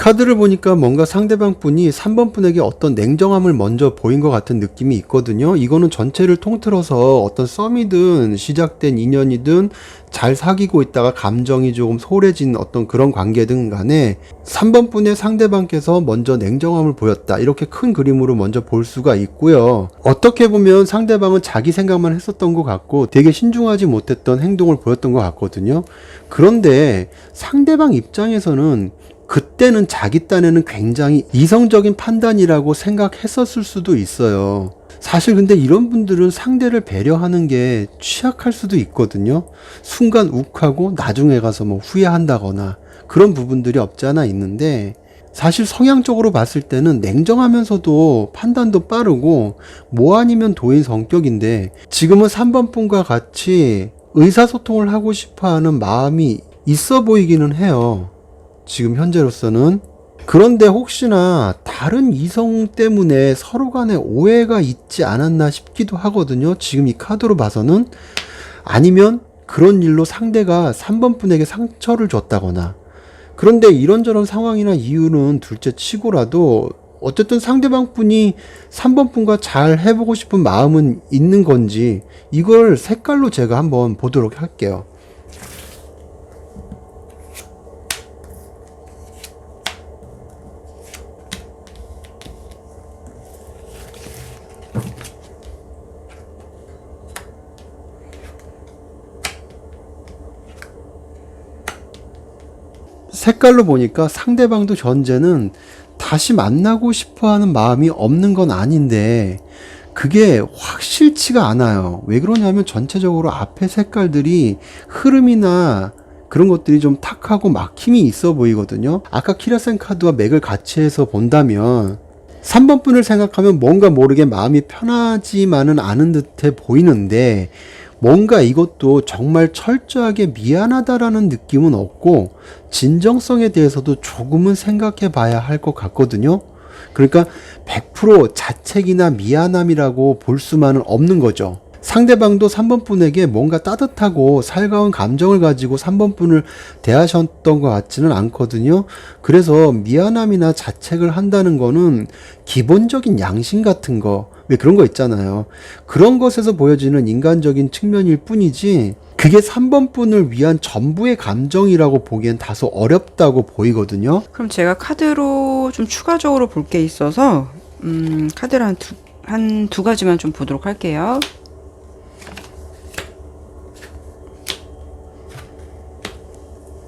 B: 카드를 보니까 뭔가 상대방 분이 3번 분에게 어떤 냉정함을 먼저 보인 것 같은 느낌이 있거든요. 이거는 전체를 통틀어서 어떤 썸이든 시작된 인연이든 잘 사귀고 있다가 감정이 조금 소홀해진 어떤 그런 관계든 간에 3번 분의 상대방께서 먼저 냉정함을 보였다. 이렇게 큰 그림으로 먼저 볼 수가 있고요. 어떻게 보면 상대방은 자기 생각만 했었던 것 같고 되게 신중하지 못했던 행동을 보였던 것 같거든요. 그런데 상대방 입장에서는 그때는 자기 딴에는 굉장히 이성적인 판단이라고 생각했었을 수도 있어요. 사실 근데 이런 분들은 상대를 배려하는 게 취약할 수도 있거든요. 순간 욱하고 나중에 가서 뭐 후회한다거나 그런 부분들이 없지 않아 있는데, 사실 성향적으로 봤을 때는 냉정하면서도 판단도 빠르고 뭐 아니면 도인 성격인데, 지금은 3번 분과 같이 의사소통을 하고 싶어 하는 마음이 있어 보이기는 해요. 지금 현재로서는. 그런데 혹시나 다른 이성 때문에 서로 간에 오해가 있지 않았나 싶기도 하거든요. 지금 이 카드로 봐서는. 아니면 그런 일로 상대가 3번 분에게 상처를 줬다거나. 그런데 이런저런 상황이나 이유는 둘째 치고라도 어쨌든 상대방 분이 3번 분과 잘 해보고 싶은 마음은 있는 건지, 이걸 색깔로 제가 한번 보도록 할게요. 색깔로 보니까 상대방도 현재는 다시 만나고 싶어 하는 마음이 없는 건 아닌데 그게 확실치가 않아요. 왜 그러냐면 전체적으로 앞에 색깔들이 흐름이나 그런 것들이 좀 탁하고 막힘이 있어 보이거든요. 아까 키라센 카드와 맥을 같이 해서 본다면 3번 분을 생각하면 뭔가 모르게 마음이 편하지만은 않은 듯해 보이는데, 뭔가 이것도 정말 철저하게 미안하다라는 느낌은 없고 진정성에 대해서도 조금은 생각해 봐야 할 것 같거든요. 그러니까 100% 자책이나 미안함이라고 볼 수만은 없는 거죠. 상대방도 3번 분에게 뭔가 따뜻하고 살가운 감정을 가지고 3번 분을 대하셨던 것 같지는 않거든요. 그래서 미안함이나 자책을 한다는 거는 기본적인 양심 같은 거, 왜 그런 거 있잖아요. 그런 것에서 보여지는 인간적인 측면일 뿐이지 그게 3번 분을 위한 전부의 감정이라고 보기엔 다소 어렵다고 보이거든요.
A: 그럼 제가 카드로 좀 추가적으로 볼 게 있어서 카드를 한 두 가지만 좀 보도록 할게요.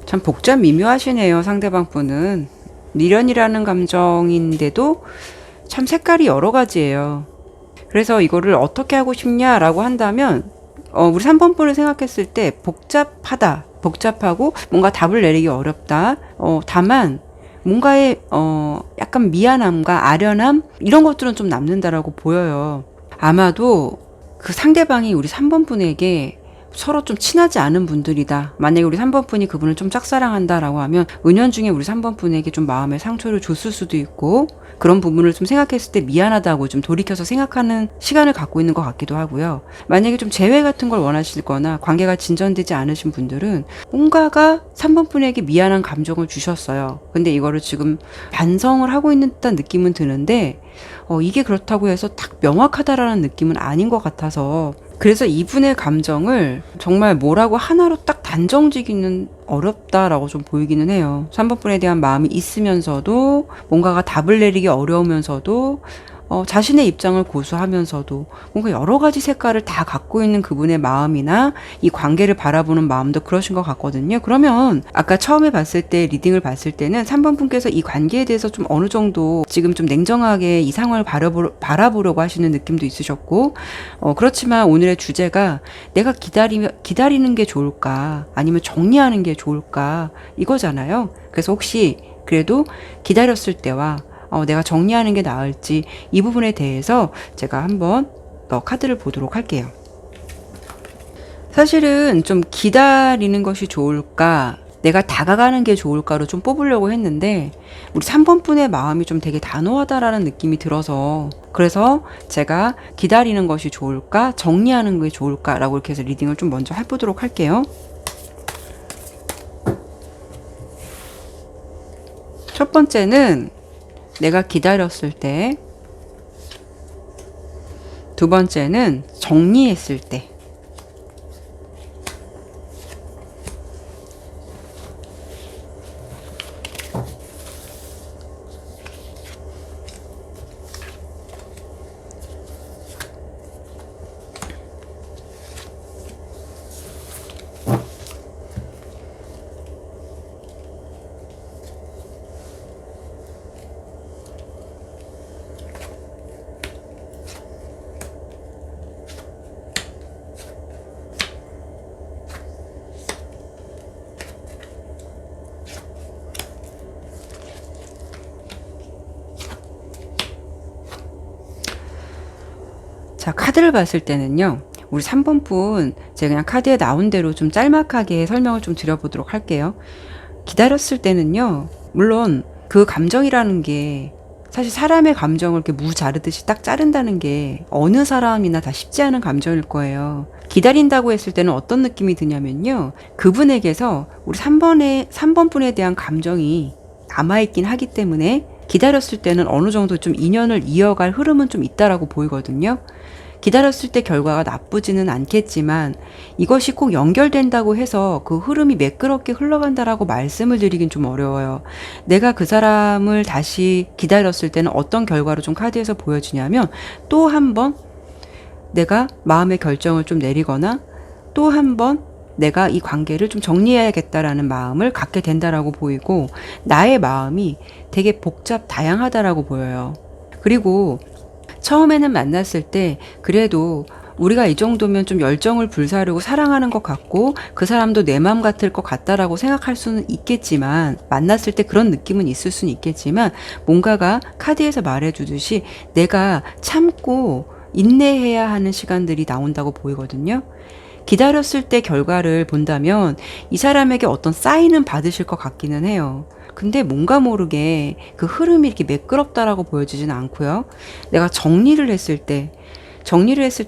A: 참 복잡 미묘하시네요. 상대방 분은 미련이라는 감정인데도 참 색깔이 여러 가지예요. 그래서 이거를 어떻게 하고 싶냐라고 한다면 우리 3번 분을 생각했을 때 복잡하다, 복잡하고 뭔가 답을 내리기 어렵다. 다만 뭔가의 약간 미안함과 아련함 이런 것들은 좀 남는다라고 보여요. 아마도 그 상대방이 우리 3번 분에게 서로 좀 친하지 않은 분들이다. 만약에 우리 3번 분이 그분을 좀 짝사랑한다라고 하면 은연중에 우리 3번 분에게 좀 마음의 상처를 줬을 수도 있고, 그런 부분을 좀 생각했을 때 미안하다고 좀 돌이켜서 생각하는 시간을 갖고 있는 것 같기도 하고요. 만약에 좀 재회 같은 걸 원하시거나 관계가 진전되지 않으신 분들은 뭔가가 3번 분에게 미안한 감정을 주셨어요. 근데 이거를 지금 반성을 하고 있는 듯한 느낌은 드는데 이게 그렇다고 해서 딱 명확하다라는 느낌은 아닌 것 같아서, 그래서 이분의 감정을 정말 뭐라고 하나로 딱 단정지기는 어렵다라고 좀 보이기는 해요. 3번 분에 대한 마음이 있으면서도 뭔가가 답을 내리기 어려우면서도 자신의 입장을 고수하면서도 뭔가 여러 가지 색깔을 다 갖고 있는 그분의 마음이나 이 관계를 바라보는 마음도 그러신 것 같거든요. 그러면 아까 처음에 봤을 때 리딩을 봤을 때는 3번 분께서 이 관계에 대해서 좀 어느 정도 지금 좀 냉정하게 이 상황을 바라보려고 하시는 느낌도 있으셨고, 그렇지만 오늘의 주제가 내가 기다리는 게 좋을까 아니면 정리하는 게 좋을까 이거잖아요. 그래서 혹시 그래도 기다렸을 때와 내가 정리하는 게 나을지 이 부분에 대해서 제가 한번 카드를 보도록 할게요. 사실은 좀 기다리는 것이 좋을까, 내가 다가가는 게 좋을까로 좀 뽑으려고 했는데 우리 3번 분의 마음이 좀 되게 단호하다라는 느낌이 들어서, 그래서 제가 기다리는 것이 좋을까 정리하는 게 좋을까라고 이렇게 해서 리딩을 좀 먼저 해보도록 할게요. 첫 번째는 내가 기다렸을 때, 두 번째는 정리했을 때. 자, 카드를 봤을 때는요, 우리 3번 분, 제가 그냥 카드에 나온 대로 좀 짤막하게 설명을 좀 드려보도록 할게요. 기다렸을 때는요, 물론 그 감정이라는 게 사실 사람의 감정을 이렇게 무 자르듯이 딱 자른다는 게 어느 사람이나 다 쉽지 않은 감정일 거예요. 기다린다고 했을 때는 어떤 느낌이 드냐면요, 그분에게서 우리 3번 분에 대한 감정이 남아있긴 하기 때문에 기다렸을 때는 어느 정도 좀 인연을 이어갈 흐름은 좀 있다라고 보이거든요. 기다렸을 때 결과가 나쁘지는 않겠지만 이것이 꼭 연결된다고 해서 그 흐름이 매끄럽게 흘러간다라고 말씀을 드리긴 좀 어려워요. 내가 그 사람을 다시 기다렸을 때는 어떤 결과로 좀 카드에서 보여지냐면, 또 한 번 내가 마음의 결정을 좀 내리거나 또 한 번 내가 이 관계를 좀 정리해야겠다라는 마음을 갖게 된다라고 보이고, 나의 마음이 되게 복잡 다양하다라고 보여요. 그리고 처음에는 만났을 때 그래도 우리가 이 정도면 좀 열정을 불사르고 사랑하는 것 같고 그 사람도 내 마음 같을 것 같다라고 생각할 수는 있겠지만, 만났을 때 그런 느낌은 있을 수는 있겠지만, 뭔가가 카드에서 말해주듯이 내가 참고 인내해야 하는 시간들이 나온다고 보이거든요. 기다렸을 때 결과를 본다면 이 사람에게 어떤 사인은 받으실 것 같기는 해요. 근데 뭔가 모르게 그 흐름이 이렇게 매끄럽다라고 보여지지는 않고요. 내가 정리를 했을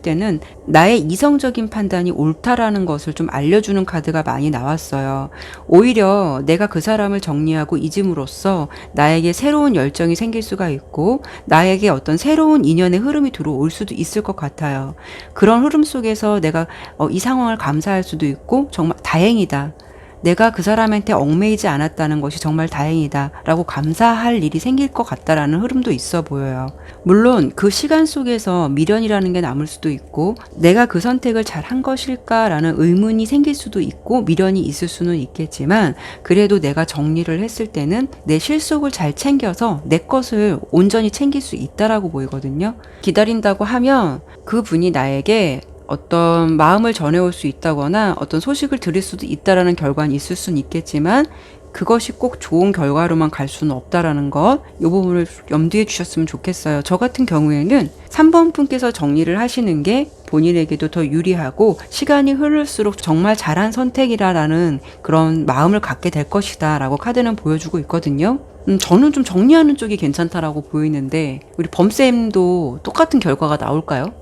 A: 때는 나의 이성적인 판단이 옳다라는 것을 좀 알려주는 카드가 많이 나왔어요. 오히려 내가 그 사람을 정리하고 잊음으로써 나에게 새로운 열정이 생길 수가 있고 나에게 어떤 새로운 인연의 흐름이 들어올 수도 있을 것 같아요. 그런 흐름 속에서 내가 이 상황을 감사할 수도 있고, 정말 다행이다, 내가 그 사람한테 얽매이지 않았다는 것이 정말 다행이다 라고 감사할 일이 생길 것 같다라는 흐름도 있어 보여요. 물론 그 시간 속에서 미련이라는 게 남을 수도 있고, 내가 그 선택을 잘 한 것일까라는 의문이 생길 수도 있고 미련이 있을 수는 있겠지만, 그래도 내가 정리를 했을 때는 내 실속을 잘 챙겨서 내 것을 온전히 챙길 수 있다라고 보이거든요. 기다린다고 하면 그분이 나에게 어떤 마음을 전해올 수 있다거나 어떤 소식을 들을 수도 있다라는 결과는 있을 수는 있겠지만, 그것이 꼭 좋은 결과로만 갈 수는 없다라는 것, 이 부분을 염두에 주셨으면 좋겠어요. 저 같은 경우에는 3번 분께서 정리를 하시는 게 본인에게도 더 유리하고 시간이 흐를수록 정말 잘한 선택이라는 그런 마음을 갖게 될 것이다 라고 카드는 보여주고 있거든요. 저는 좀 정리하는 쪽이 괜찮다라고 보이는데, 우리 범쌤도 똑같은 결과가 나올까요?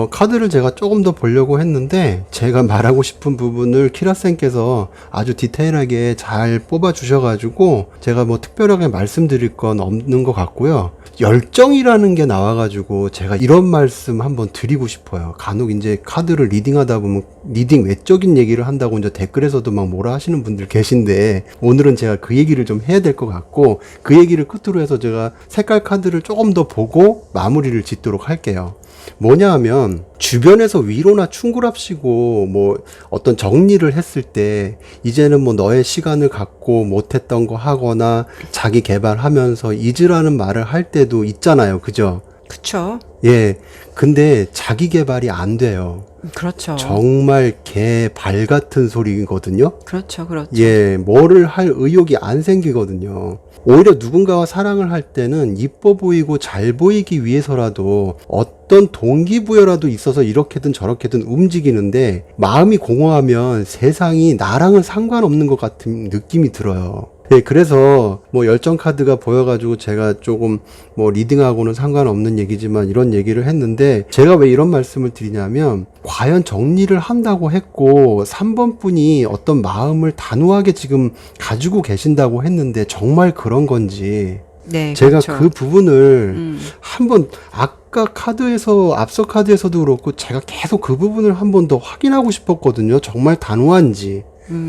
B: 카드를 제가 조금 더 보려고 했는데 제가 말하고 싶은 부분을 키라쌤께서 아주 디테일하게 잘 뽑아 주셔가지고 제가 뭐 특별하게 말씀드릴 건 없는 것 같고요. 열정이라는 게 나와가지고 제가 이런 말씀 한번 드리고 싶어요. 간혹 이제 카드를 리딩하다 보면 리딩 외적인 얘기를 한다고 이제 댓글에서도 막 뭐라 하시는 분들 계신데, 오늘은 제가 그 얘기를 좀 해야 될 것 같고, 그 얘기를 끝으로 해서 제가 색깔 카드를 조금 더 보고 마무리를 짓도록 할게요. 뭐냐 하면, 주변에서 위로나 충고랍시고 뭐 어떤 정리를 했을 때 이제는 뭐 너의 시간을 갖고 못했던 거 하거나 자기 개발하면서 잊으라는 말을 할 때도 있잖아요. 그죠?
A: 그쵸.
B: 예. 근데 자기 개발이 안 돼요.
A: 그렇죠.
B: 정말 개 발 같은 소리거든요.
A: 그렇죠.
B: 예, 뭐를 할 의욕이 안 생기거든요. 오히려 누군가와 사랑을 할 때는 이뻐 보이고 잘 보이기 위해서라도 어떤 동기부여라도 있어서 이렇게든 저렇게든 움직이는데, 마음이 공허하면 세상이 나랑은 상관없는 것 같은 느낌이 들어요. 네, 그래서 뭐 열정 카드가 보여가지고 제가 조금 뭐 리딩하고는 상관없는 얘기지만 이런 얘기를 했는데, 제가 왜 이런 말씀을 드리냐면, 과연 정리를 한다고 했고 3번 분이 어떤 마음을 단호하게 지금 가지고 계신다고 했는데 정말 그런 건지,
A: 네,
B: 제가
A: 그렇죠.
B: 그 부분을 한번 아까 카드에서 앞서 카드에서도 그렇고 제가 계속 그 부분을 한 번 더 확인하고 싶었거든요. 정말 단호한지.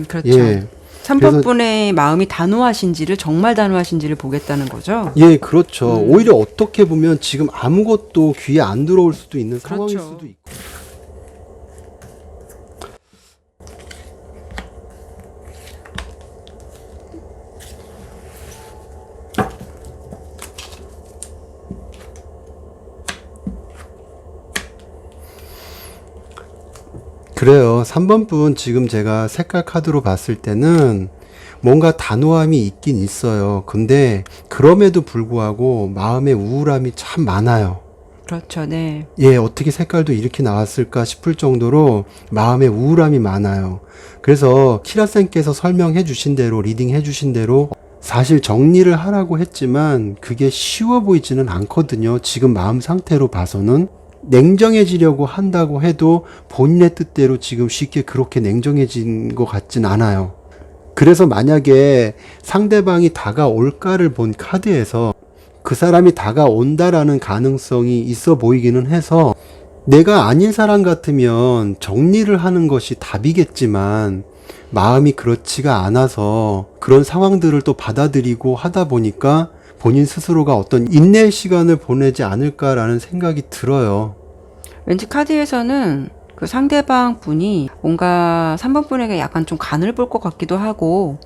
A: 그렇죠.
B: 예.
A: 3번 분의 마음이 단호하신지를, 정말 단호하신지를 보겠다는 거죠.
B: 예, 그렇죠. 오히려 어떻게 보면 지금 아무것도 귀에 안 들어올 수도 있는 상황일
A: 그렇죠.
B: 수도 있고. 그래요. 3번 분 지금 제가 색깔 카드로 봤을 때는 뭔가 단호함이 있긴 있어요. 근데 그럼에도 불구하고 마음의 우울함이 참 많아요.
A: 그렇죠. 네.
B: 예, 어떻게 색깔도 이렇게 나왔을까 싶을 정도로 마음의 우울함이 많아요. 그래서 키라쌤께서 설명해 주신 대로, 리딩해 주신 대로 사실 정리를 하라고 했지만 그게 쉬워 보이지는 않거든요. 지금 마음 상태로 봐서는. 냉정해지려고 한다고 해도 본인의 뜻대로 지금 쉽게 그렇게 냉정해진 것 같진 않아요. 그래서 만약에 상대방이 다가올까를 본 카드에서 그 사람이 다가온다라는 가능성이 있어 보이기는 해서, 내가 아닌 사람 같으면 정리를 하는 것이 답이겠지만 마음이 그렇지가 않아서 그런 상황들을 또 받아들이고 하다 보니까 본인 스스로가 어떤 인내의 시간을 보내지 않을까라는 생각이 들어요.
A: 왠지 카드에서는 그 상대방 분이 뭔가 3번 분에게 약간 좀 간을 볼 것 같기도 하고,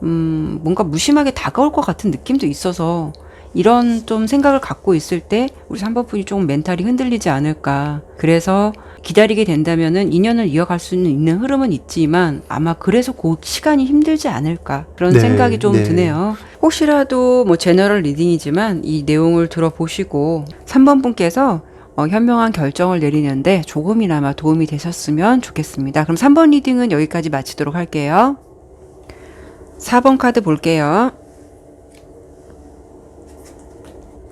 A: 뭔가 무심하게 다가올 것 같은 느낌도 있어서, 이런 좀 생각을 갖고 있을 때 우리 3번 분이 조금 멘탈이 흔들리지 않을까. 그래서 기다리게 된다면은 인연을 이어갈 수는 있는 흐름은 있지만 아마 그래서 그 시간이 힘들지 않을까, 그런
B: 네,
A: 생각이 좀
B: 네.
A: 드네요. 혹시라도 뭐 제너럴 리딩이지만 이 내용을 들어보시고 3번 분께서 현명한 결정을 내리는데 조금이나마 도움이 되셨으면 좋겠습니다. 그럼 3번 리딩은 여기까지 마치도록 할게요. 4번 카드 볼게요.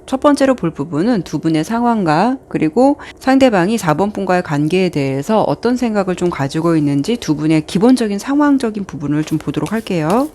A: 첫 번째로 볼 부분은 두 분의 상황과, 그리고 상대방이 4번 분과의 관계에 대해서 어떤 생각을 좀 가지고 있는지 두 분의 기본적인 상황적인 부분을 좀 보도록 할게요.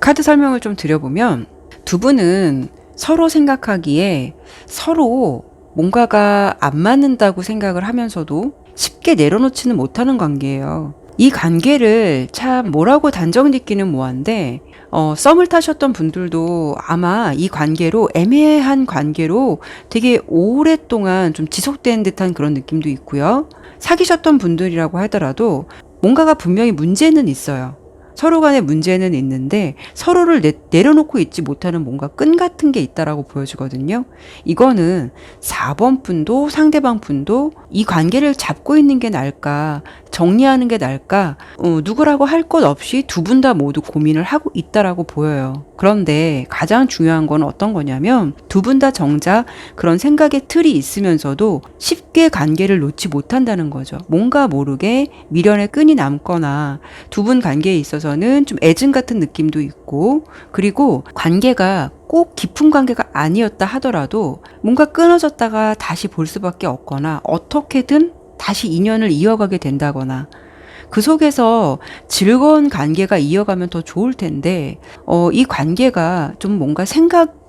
A: 카드 설명을 좀 드려보면, 두 분은 서로 생각하기에 서로 뭔가가 안 맞는다고 생각을 하면서도 쉽게 내려놓지는 못하는 관계예요. 이 관계를 참 뭐라고 단정 짓기는 뭐한데, 썸을 타셨던 분들도 아마 이 관계로, 애매한 관계로 되게 오랫동안 좀 지속된 듯한 그런 느낌도 있고요. 사귀셨던 분들이라고 하더라도 뭔가가 분명히 문제는 있어요. 서로 간에 문제는 있는데 서로를 내려놓고 있지 못하는 뭔가 끈 같은 게 있다라고 보여지거든요. 이거는 4번 분도 상대방 분도 이 관계를 잡고 있는 게 나을까, 정리하는 게 나을까, 누구라고 할 것 없이 두 분 다 모두 고민을 하고 있다라고 보여요. 그런데 가장 중요한 건 어떤 거냐면, 두 분 다 정작 그런 생각의 틀이 있으면서도 쉽게 관계를 놓지 못한다는 거죠. 뭔가 모르게 미련의 끈이 남거나 두 분 관계에 있어서는 좀 애증 같은 느낌도 있고, 그리고 관계가 꼭 깊은 관계가 아니었다 하더라도 뭔가 끊어졌다가 다시 볼 수밖에 없거나 어떻게든 다시 인연을 이어가게 된다거나, 그 속에서 즐거운 관계가 이어가면 더 좋을 텐데 이 관계가 좀 뭔가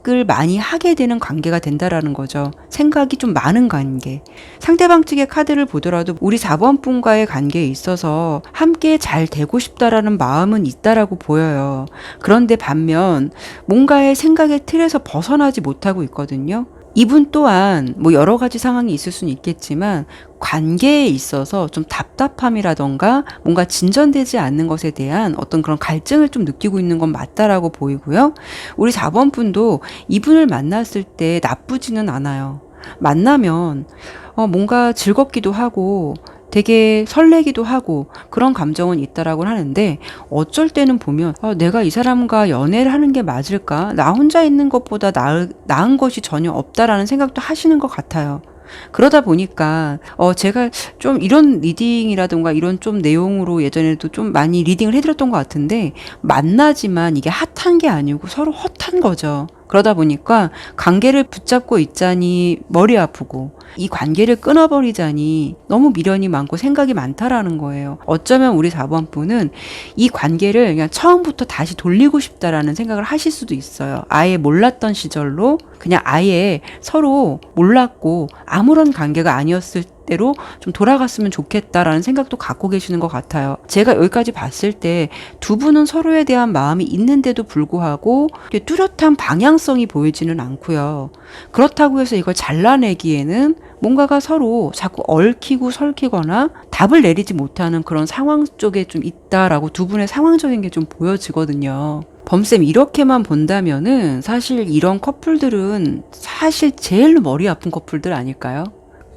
A: 생각을 많이 하게 되는 관계가 된다라는 거죠. 생각이 좀 많은 관계. 상대방 측의 카드를 보더라도 우리 4번 분과의 관계에 있어서 함께 잘 되고 싶다라는 마음은 있다라고 보여요. 그런데 반면 뭔가의 생각의 틀에서 벗어나지 못하고 있거든요. 이분 또한 뭐 여러 가지 상황이 있을 수는 있겠지만 관계에 있어서 좀 답답함이라던가 뭔가 진전되지 않는 것에 대한 어떤 그런 갈증을 좀 느끼고 있는 건 맞다라고 보이고요. 우리 4번 분도 이분을 만났을 때 나쁘지는 않아요. 만나면 뭔가 즐겁기도 하고 되게 설레기도 하고 그런 감정은 있다라고 하는데 어쩔 때는 보면 내가 이 사람과 연애를 하는 게 맞을까? 나 혼자 있는 것보다 나은 것이 전혀 없다라는 생각도 하시는 것 같아요. 그러다 보니까 제가 좀 이런 리딩이라든가 이런 좀 내용으로 예전에도 좀 많이 리딩을 해드렸던 것 같은데 만나지만 이게 핫한 게 아니고 서로 헛한 거죠. 그러다 보니까 관계를 붙잡고 있자니 머리 아프고 이 관계를 끊어버리자니 너무 미련이 많고 생각이 많다라는 거예요. 어쩌면 우리 4번 분은 이 관계를 그냥 처음부터 다시 돌리고 싶다라는 생각을 하실 수도 있어요. 아예 몰랐던 시절로 그냥 아예 서로 몰랐고 아무런 관계가 아니었을 대로 좀 돌아갔으면 좋겠다라는 생각도 갖고 계시는 것 같아요. 제가 여기까지 봤을 때 두 분은 서로에 대한 마음이 있는데도 불구하고 뚜렷한 방향성이 보이지는 않고요. 그렇다고 해서 이걸 잘라내기에는 뭔가가 서로 자꾸 얽히고 설키거나 답을 내리지 못하는 그런 상황 쪽에 좀 있다라고 두 분의 상황적인 게 좀 보여지거든요. 범쌤 이렇게만 본다면은 사실 이런 커플들은 사실 제일 머리 아픈 커플들 아닐까요?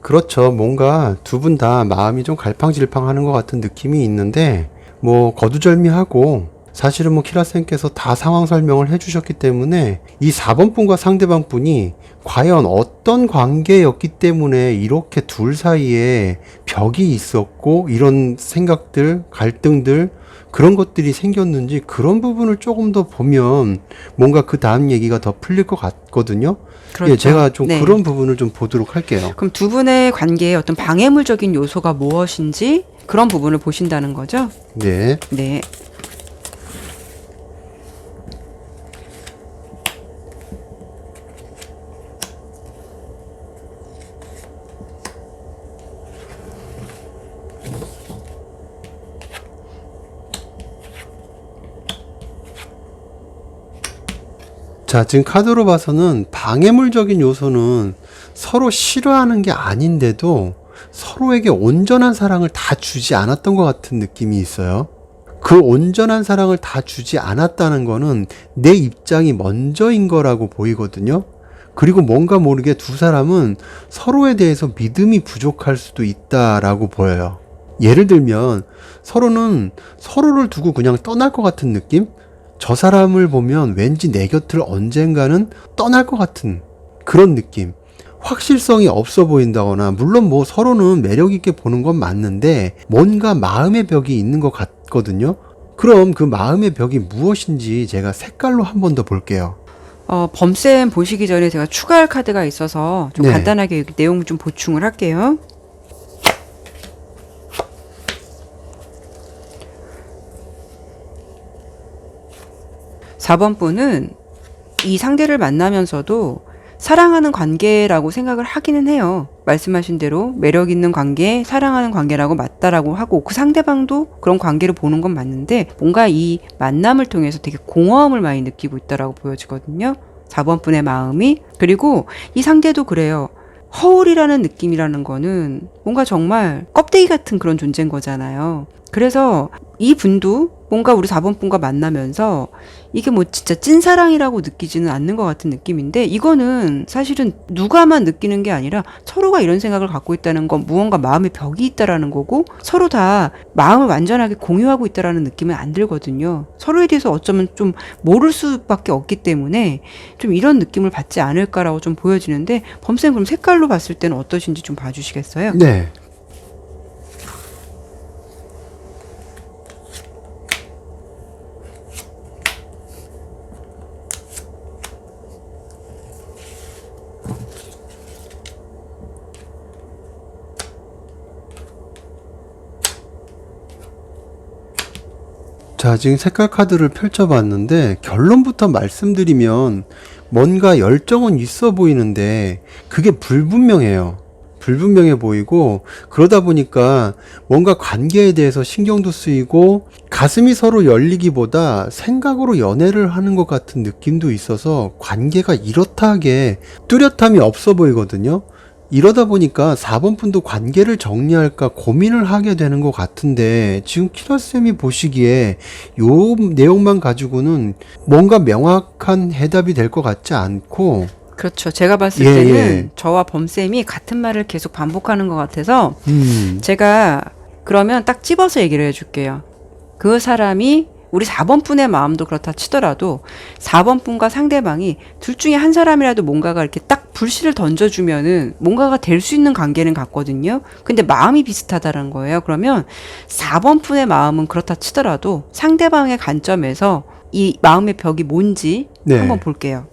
B: 그렇죠. 뭔가 두 분 다 마음이 좀 갈팡질팡하는 것 같은 느낌이 있는데 뭐 거두절미하고 사실은 뭐 키라쌤께서 다 상황 설명을 해주셨기 때문에 이 4번 분과 상대방 분이 과연 어떤 관계였기 때문에 이렇게 둘 사이에 벽이 있었고 이런 생각들, 갈등들 그런 것들이 생겼는지 그런 부분을 조금 더 보면 뭔가 그 다음 얘기가 더 풀릴 것 같거든요.
A: 그렇죠.
B: 예, 제가 좀
A: 네.
B: 그런 부분을 좀 보도록 할게요.
A: 그럼 두 분의 관계에 어떤 방해물적인 요소가 무엇인지 그런 부분을 보신다는 거죠?
B: 네.
A: 네.
B: 자, 지금 카드로 봐서는 방해물적인 요소는 서로 싫어하는 게 아닌데도 서로에게 온전한 사랑을 다 주지 않았던 것 같은 느낌이 있어요. 그 온전한 사랑을 다 주지 않았다는 거는 내 입장이 먼저인 거라고 보이거든요. 그리고 뭔가 모르게 두 사람은 서로에 대해서 믿음이 부족할 수도 있다라고 보여요. 예를 들면 서로는 서로를 두고 그냥 떠날 것 같은 느낌? 저 사람을 보면 왠지 내 곁을 언젠가는 떠날 것 같은 그런 느낌. 확실성이 없어 보인다거나, 물론 뭐 서로는 매력 있게 보는 건 맞는데 뭔가 마음의 벽이 있는 것 같거든요. 그럼 그 마음의 벽이 무엇인지 제가 색깔로 한 번 더 볼게요.
A: 범쌤 보시기 전에 제가 추가할 카드가 있어서 좀
B: 네.
A: 간단하게 내용 좀 보충을 할게요. (4번) 분은 이 상대를 만나면서도 사랑하는 관계라고 생각을 하기는 해요. 말씀하신 대로 매력 있는 관계, 사랑하는 관계라고 맞다라고 하고 그 상대방도 그런 관계로 보는 건 맞는데 뭔가 이 만남을 통해서 되게 공허함을 많이 느끼고 있다라고 보여지거든요. 4번 분의 마음이. 그리고 이 상대도 그래요. 허울이라는 느낌이라는 거는 뭔가 정말 껍데기 같은 그런 존재인 거잖아요. 그래서 이 분도 뭔가 우리 4번 분과 만나면서 이게 뭐 진짜 찐사랑이라고 느끼지는 않는 것 같은 느낌인데 이거는 사실은 누가만 느끼는 게 아니라 서로가 이런 생각을 갖고 있다는 건 무언가 마음의 벽이 있다라는 거고 서로 다 마음을 완전하게 공유하고 있다라는 느낌은 안 들거든요. 서로에 대해서 어쩌면 좀 모를 수밖에 없기 때문에 좀 이런 느낌을 받지 않을까라고 좀 보여지는데 범쌤 그럼 색깔로 봤을 때는 어떠신지 좀 봐주시겠어요?
B: 네. 자, 지금 색깔 카드를 펼쳐봤는데 결론부터 말씀드리면 뭔가 열정은 있어 보이는데 그게 불분명해요. 불분명해 보이고, 그러다 보니까 뭔가 관계에 대해서 신경도 쓰이고 가슴이 서로 열리기보다 생각으로 연애를 하는 것 같은 느낌도 있어서 관계가 이렇다 하게 뚜렷함이 없어 보이거든요. 이러다 보니까 4번 분도 관계를 정리할까 고민을 하게 되는 것 같은데, 지금 키라쌤이 보시기에 요 내용만 가지고는 뭔가 명확한 해답이 될 것 같지 않고.
A: 그렇죠. 제가 봤을
B: 예,
A: 때는
B: 예.
A: 저와 범쌤이 같은 말을 계속 반복하는 것 같아서
B: 음.
A: 제가 그러면 딱 집어서 얘기를 해줄게요. 그 사람이 우리 4번 분의 마음도 그렇다 치더라도 4번 분과 상대방이 둘 중에 한 사람이라도 뭔가가 이렇게 딱 불씨를 던져주면은 뭔가가 될 수 있는 관계는 같거든요. 근데 마음이 비슷하다는 거예요. 그러면 4번 분의 마음은 그렇다 치더라도 상대방의 관점에서 이 마음의 벽이 뭔지
B: 네.
A: 한번 볼게요.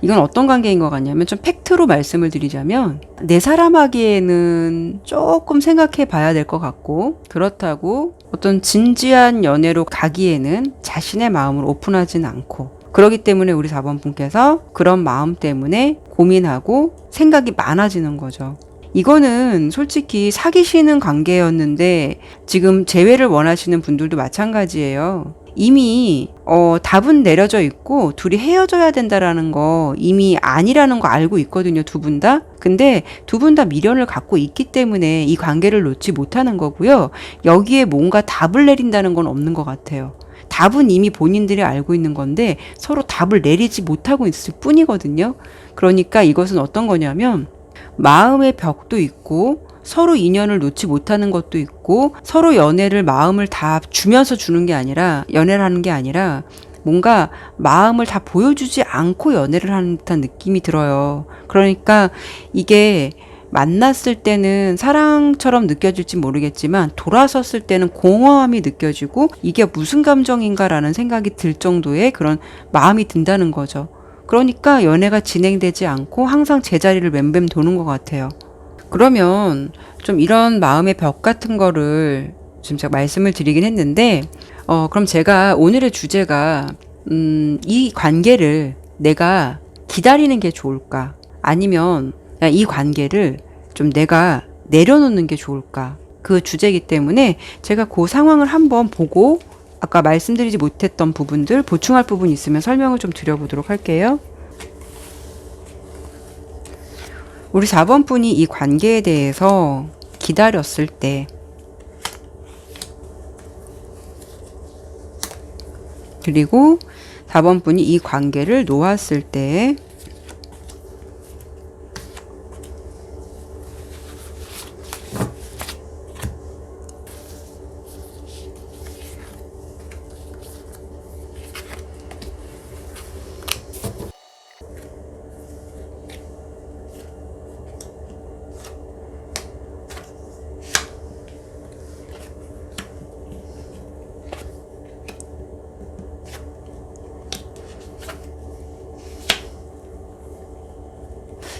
A: 이건 어떤 관계인 것 같냐면, 좀 팩트로 말씀을 드리자면 내 사람 하기에는 조금 생각해 봐야 될 것 같고, 그렇다고 어떤 진지한 연애로 가기에는 자신의 마음을 오픈하진 않고, 그렇기 때문에 우리 4번 분께서 그런 마음 때문에 고민하고 생각이 많아지는 거죠. 이거는 솔직히 사귀시는 관계였는데 지금 재회를 원하시는 분들도 마찬가지예요. 이미 답은 내려져 있고 둘이 헤어져야 된다라는 거 이미 아니라는 거 알고 있거든요, 두 분 다. 근데 두 분 다 미련을 갖고 있기 때문에 이 관계를 놓지 못하는 거고요. 여기에 뭔가 답을 내린다는 건 없는 것 같아요. 답은 이미 본인들이 알고 있는 건데 서로 답을 내리지 못하고 있을 뿐이거든요. 그러니까 이것은 어떤 거냐면, 마음의 벽도 있고 서로 인연을 놓지 못하는 것도 있고, 서로 연애를 마음을 다 주면서 주는 게 아니라, 연애를 하는 게 아니라 뭔가 마음을 다 보여주지 않고 연애를 하는 듯한 느낌이 들어요. 그러니까 이게 만났을 때는 사랑처럼 느껴질지 모르겠지만 돌아섰을 때는 공허함이 느껴지고, 이게 무슨 감정인가라는 생각이 들 정도의 그런 마음이 든다는 거죠. 그러니까 연애가 진행되지 않고 항상 제자리를 맴맴 도는 것 같아요. 그러면 좀 이런 마음의 벽 같은 거를 지금 제가 말씀을 드리긴 했는데, 그럼 제가 오늘의 주제가 이 관계를 내가 기다리는 게 좋을까? 아니면 이 관계를 좀 내가 내려놓는 게 좋을까? 그 주제이기 때문에 제가 그 상황을 한번 보고 아까 말씀드리지 못했던 부분들, 보충할 부분 있으면 설명을 좀 드려보도록 할게요. 우리 4번 분이 이 관계에 대해서 기다렸을 때, 그리고 4번 분이 이 관계를 놓았을 때,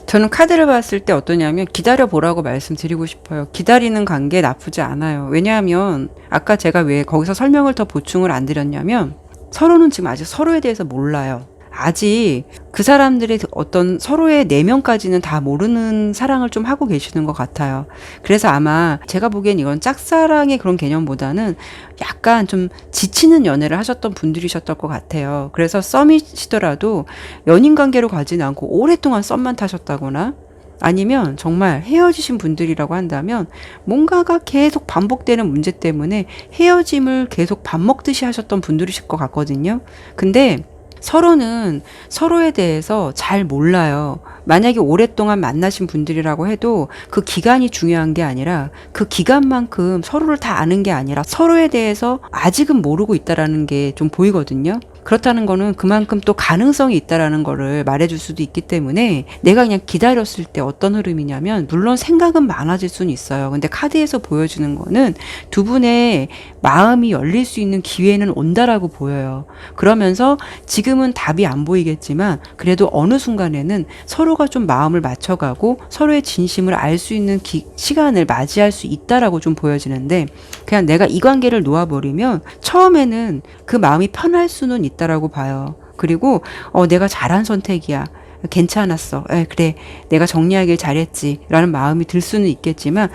A: 저는 카드를 봤을 때 어떠냐면 기다려보라고 말씀드리고 싶어요. 기다리는 관계 나쁘지 않아요. 왜냐하면 아까 제가 왜 거기서 설명을 더 보충을 안 드렸냐면, 서로는 지금 아직 서로에 대해서 몰라요. 아직 그 사람들의 어떤 서로의 내면까지는 다 모르는 사랑을 좀 하고 계시는 것 같아요. 그래서 아마 제가 보기엔 이건 짝사랑의 그런 개념보다는 약간 좀 지치는 연애를 하셨던 분들이셨던 것 같아요. 그래서 썸이시더라도 연인 관계로 가지는 않고 오랫동안 썸만 타셨다거나, 아니면 정말 헤어지신 분들이라고 한다면 뭔가가 계속 반복되는 문제 때문에 헤어짐을 계속 밥 먹듯이 하셨던 분들이실 것 같거든요. 근데 서로는 서로에 대해서 잘 몰라요. 만약에 오랫동안 만나신 분들이라고 해도 그 기간이 중요한 게 아니라, 그 기간만큼 서로를 다 아는 게 아니라 서로에 대해서 아직은 모르고 있다라는 게 좀 보이거든요. 그렇다는 거는 그만큼 또 가능성이 있다라는 거를 말해줄 수도 있기 때문에 내가 그냥 기다렸을 때 어떤 흐름이냐면 물론 생각은 많아질 수는 있어요. 근데 카드에서 보여주는 거는 두 분의 마음이 열릴 수 있는 기회는 온다라고 보여요. 그러면서 지금은 답이 안 보이겠지만 그래도 어느 순간에는 서로가 좀 마음을 맞춰가고 서로의 진심을 알 수 있는 시간을 맞이할 수 있다라고 좀 보여지는데 그냥 내가 이 관계를 놓아버리면 처음에는 그 마음이 편할 수는 있다라고 봐요. 그리고 내가 잘한 선택이야. 괜찮았어. 그래. 내가 정리하길 잘했지. 라는 마음이 들 수는 있겠지만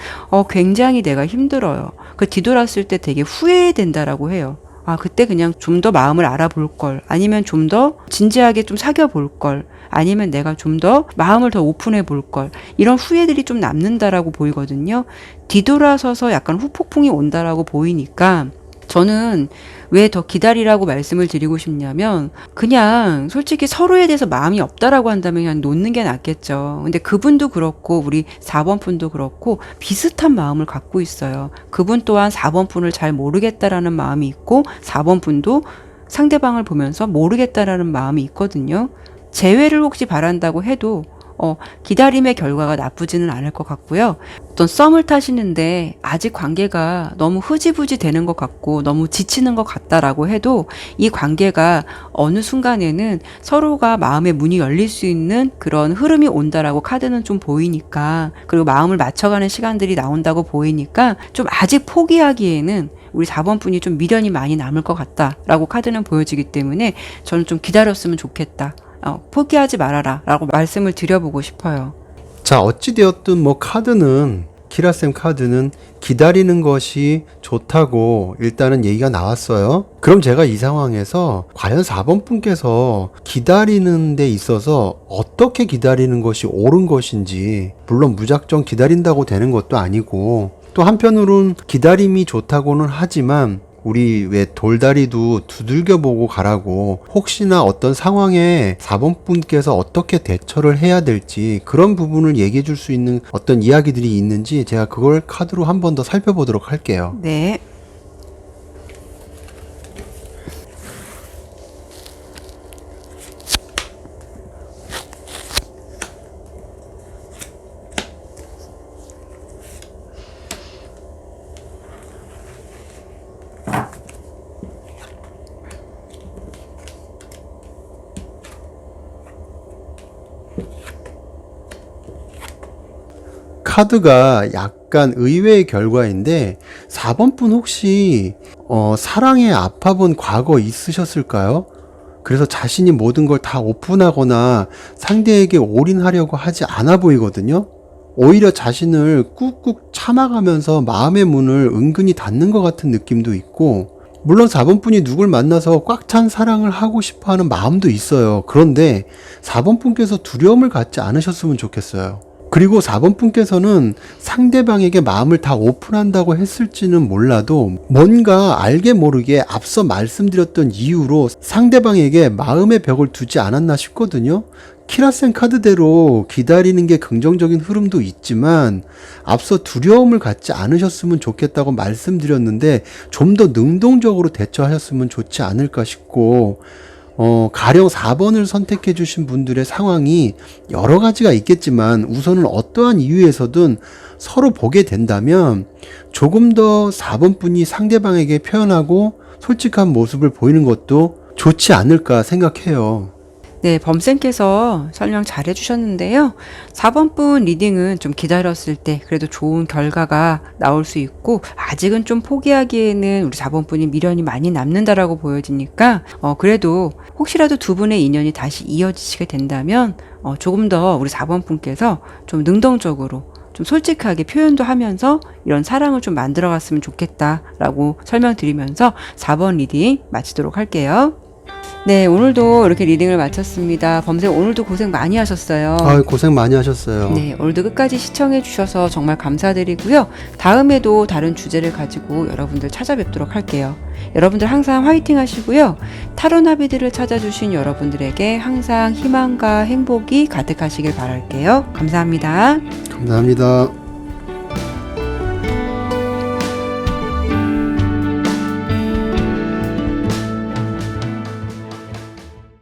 A: 굉장히 내가 힘들어요. 그 뒤돌았을 때 되게 후회된다라고 해요. 그때 그냥 좀 더 마음을 알아볼 걸. 아니면 좀 더 진지하게 좀 사귀어 볼 걸. 아니면 내가 좀 더 마음을 더 오픈해 볼 걸. 이런 후회들이 좀 남는다라고 보이거든요. 뒤돌아서서 약간 후폭풍이 온다라고 보이니까 저는 왜 더 기다리라고 말씀을 드리고 싶냐면 그냥 솔직히 서로에 대해서 마음이 없다라고 한다면 그냥 놓는 게 낫겠죠. 근데 그분도 그렇고 우리 4번 분도 그렇고 비슷한 마음을 갖고 있어요. 그분 또한 4번 분을 잘 모르겠다라는 마음이 있고 4번 분도 상대방을 보면서 모르겠다라는 마음이 있거든요. 재회를 혹시 바란다고 해도 기다림의 결과가 나쁘지는 않을 것 같고요. 어떤 썸을 타시는데 아직 관계가 너무 흐지부지 되는 것 같고 너무 지치는 것 같다라고 해도 이 관계가 어느 순간에는 서로가 마음의 문이 열릴 수 있는 그런 흐름이 온다라고 카드는 좀 보이니까 그리고 마음을 맞춰가는 시간들이 나온다고 보이니까 좀 아직 포기하기에는 우리 4번 분이 좀 미련이 많이 남을 것 같다라고 카드는 보여지기 때문에 저는 좀 기다렸으면 좋겠다. 포기하지 말아라 라고 말씀을 드려보고 싶어요.
B: 자, 어찌되었든 카드는 키라쌤 카드는 기다리는 것이 좋다고 일단은 얘기가 나왔어요. 그럼 제가 이 상황에서 과연 4번 분께서 기다리는 데 있어서 어떻게 기다리는 것이 옳은 것인지, 물론 무작정 기다린다고 되는 것도 아니고 또 한편으로는 기다림이 좋다고는 하지만 우리 왜 돌다리도 두들겨 보고 가라고 혹시나 어떤 상황에 4번 분께서 어떻게 대처를 해야 될지 그런 부분을 얘기해 줄 수 있는 어떤 이야기들이 있는지 제가 그걸 카드로 한 번 더 살펴보도록 할게요.
A: 네.
B: 카드가 약간 의외의 결과인데 4번 분 혹시 사랑에 아파본 과거 있으셨을까요? 그래서 자신이 모든 걸 다 오픈하거나 상대에게 올인하려고 하지 않아 보이거든요. 오히려 자신을 꾹꾹 참아가면서 마음의 문을 은근히 닫는 것 같은 느낌도 있고, 물론 4번 분이 누굴 만나서 꽉 찬 사랑을 하고 싶어 하는 마음도 있어요. 그런데 4번 분께서 두려움을 갖지 않으셨으면 좋겠어요. 그리고 4번 분께서는 상대방에게 마음을 다 오픈한다고 했을지는 몰라도 뭔가 알게 모르게 앞서 말씀드렸던 이유로 상대방에게 마음의 벽을 두지 않았나 싶거든요. 키라센 카드대로 기다리는 게 긍정적인 흐름도 있지만 앞서 두려움을 갖지 않으셨으면 좋겠다고 말씀드렸는데 좀 더 능동적으로 대처하셨으면 좋지 않을까 싶고, 가령 4번을 선택해 주신 분들의 상황이 여러 가지가 있겠지만 우선은 어떠한 이유에서든 서로 보게 된다면 조금 더 4번 분이 상대방에게 표현하고 솔직한 모습을 보이는 것도 좋지 않을까 생각해요.
A: 네, 범쌤께서 설명 잘 해주셨는데요. 4번 분 리딩은 좀 기다렸을 때 그래도 좋은 결과가 나올 수 있고, 아직은 좀 포기하기에는 우리 4번 분이 미련이 많이 남는다라고 보여지니까 그래도 혹시라도 두 분의 인연이 다시 이어지시게 된다면 조금 더 우리 4번 분께서 좀 능동적으로 좀 솔직하게 표현도 하면서 이런 사랑을 좀 만들어 갔으면 좋겠다라고 설명드리면서 4번 리딩 마치도록 할게요. 네, 오늘도 이렇게 리딩을 마쳤습니다. 범쌤 오늘도 고생 많이 하셨어요.
B: 고생 많이 하셨어요.
A: 네, 오늘도 끝까지 시청해 주셔서 정말 감사드리고요. 다음에도 다른 주제를 가지고 여러분들 찾아뵙도록 할게요. 여러분들 항상 화이팅 하시고요. 타로 나비들을 찾아주신 여러분들에게 항상 희망과 행복이 가득하시길 바랄게요. 감사합니다.
B: 감사합니다.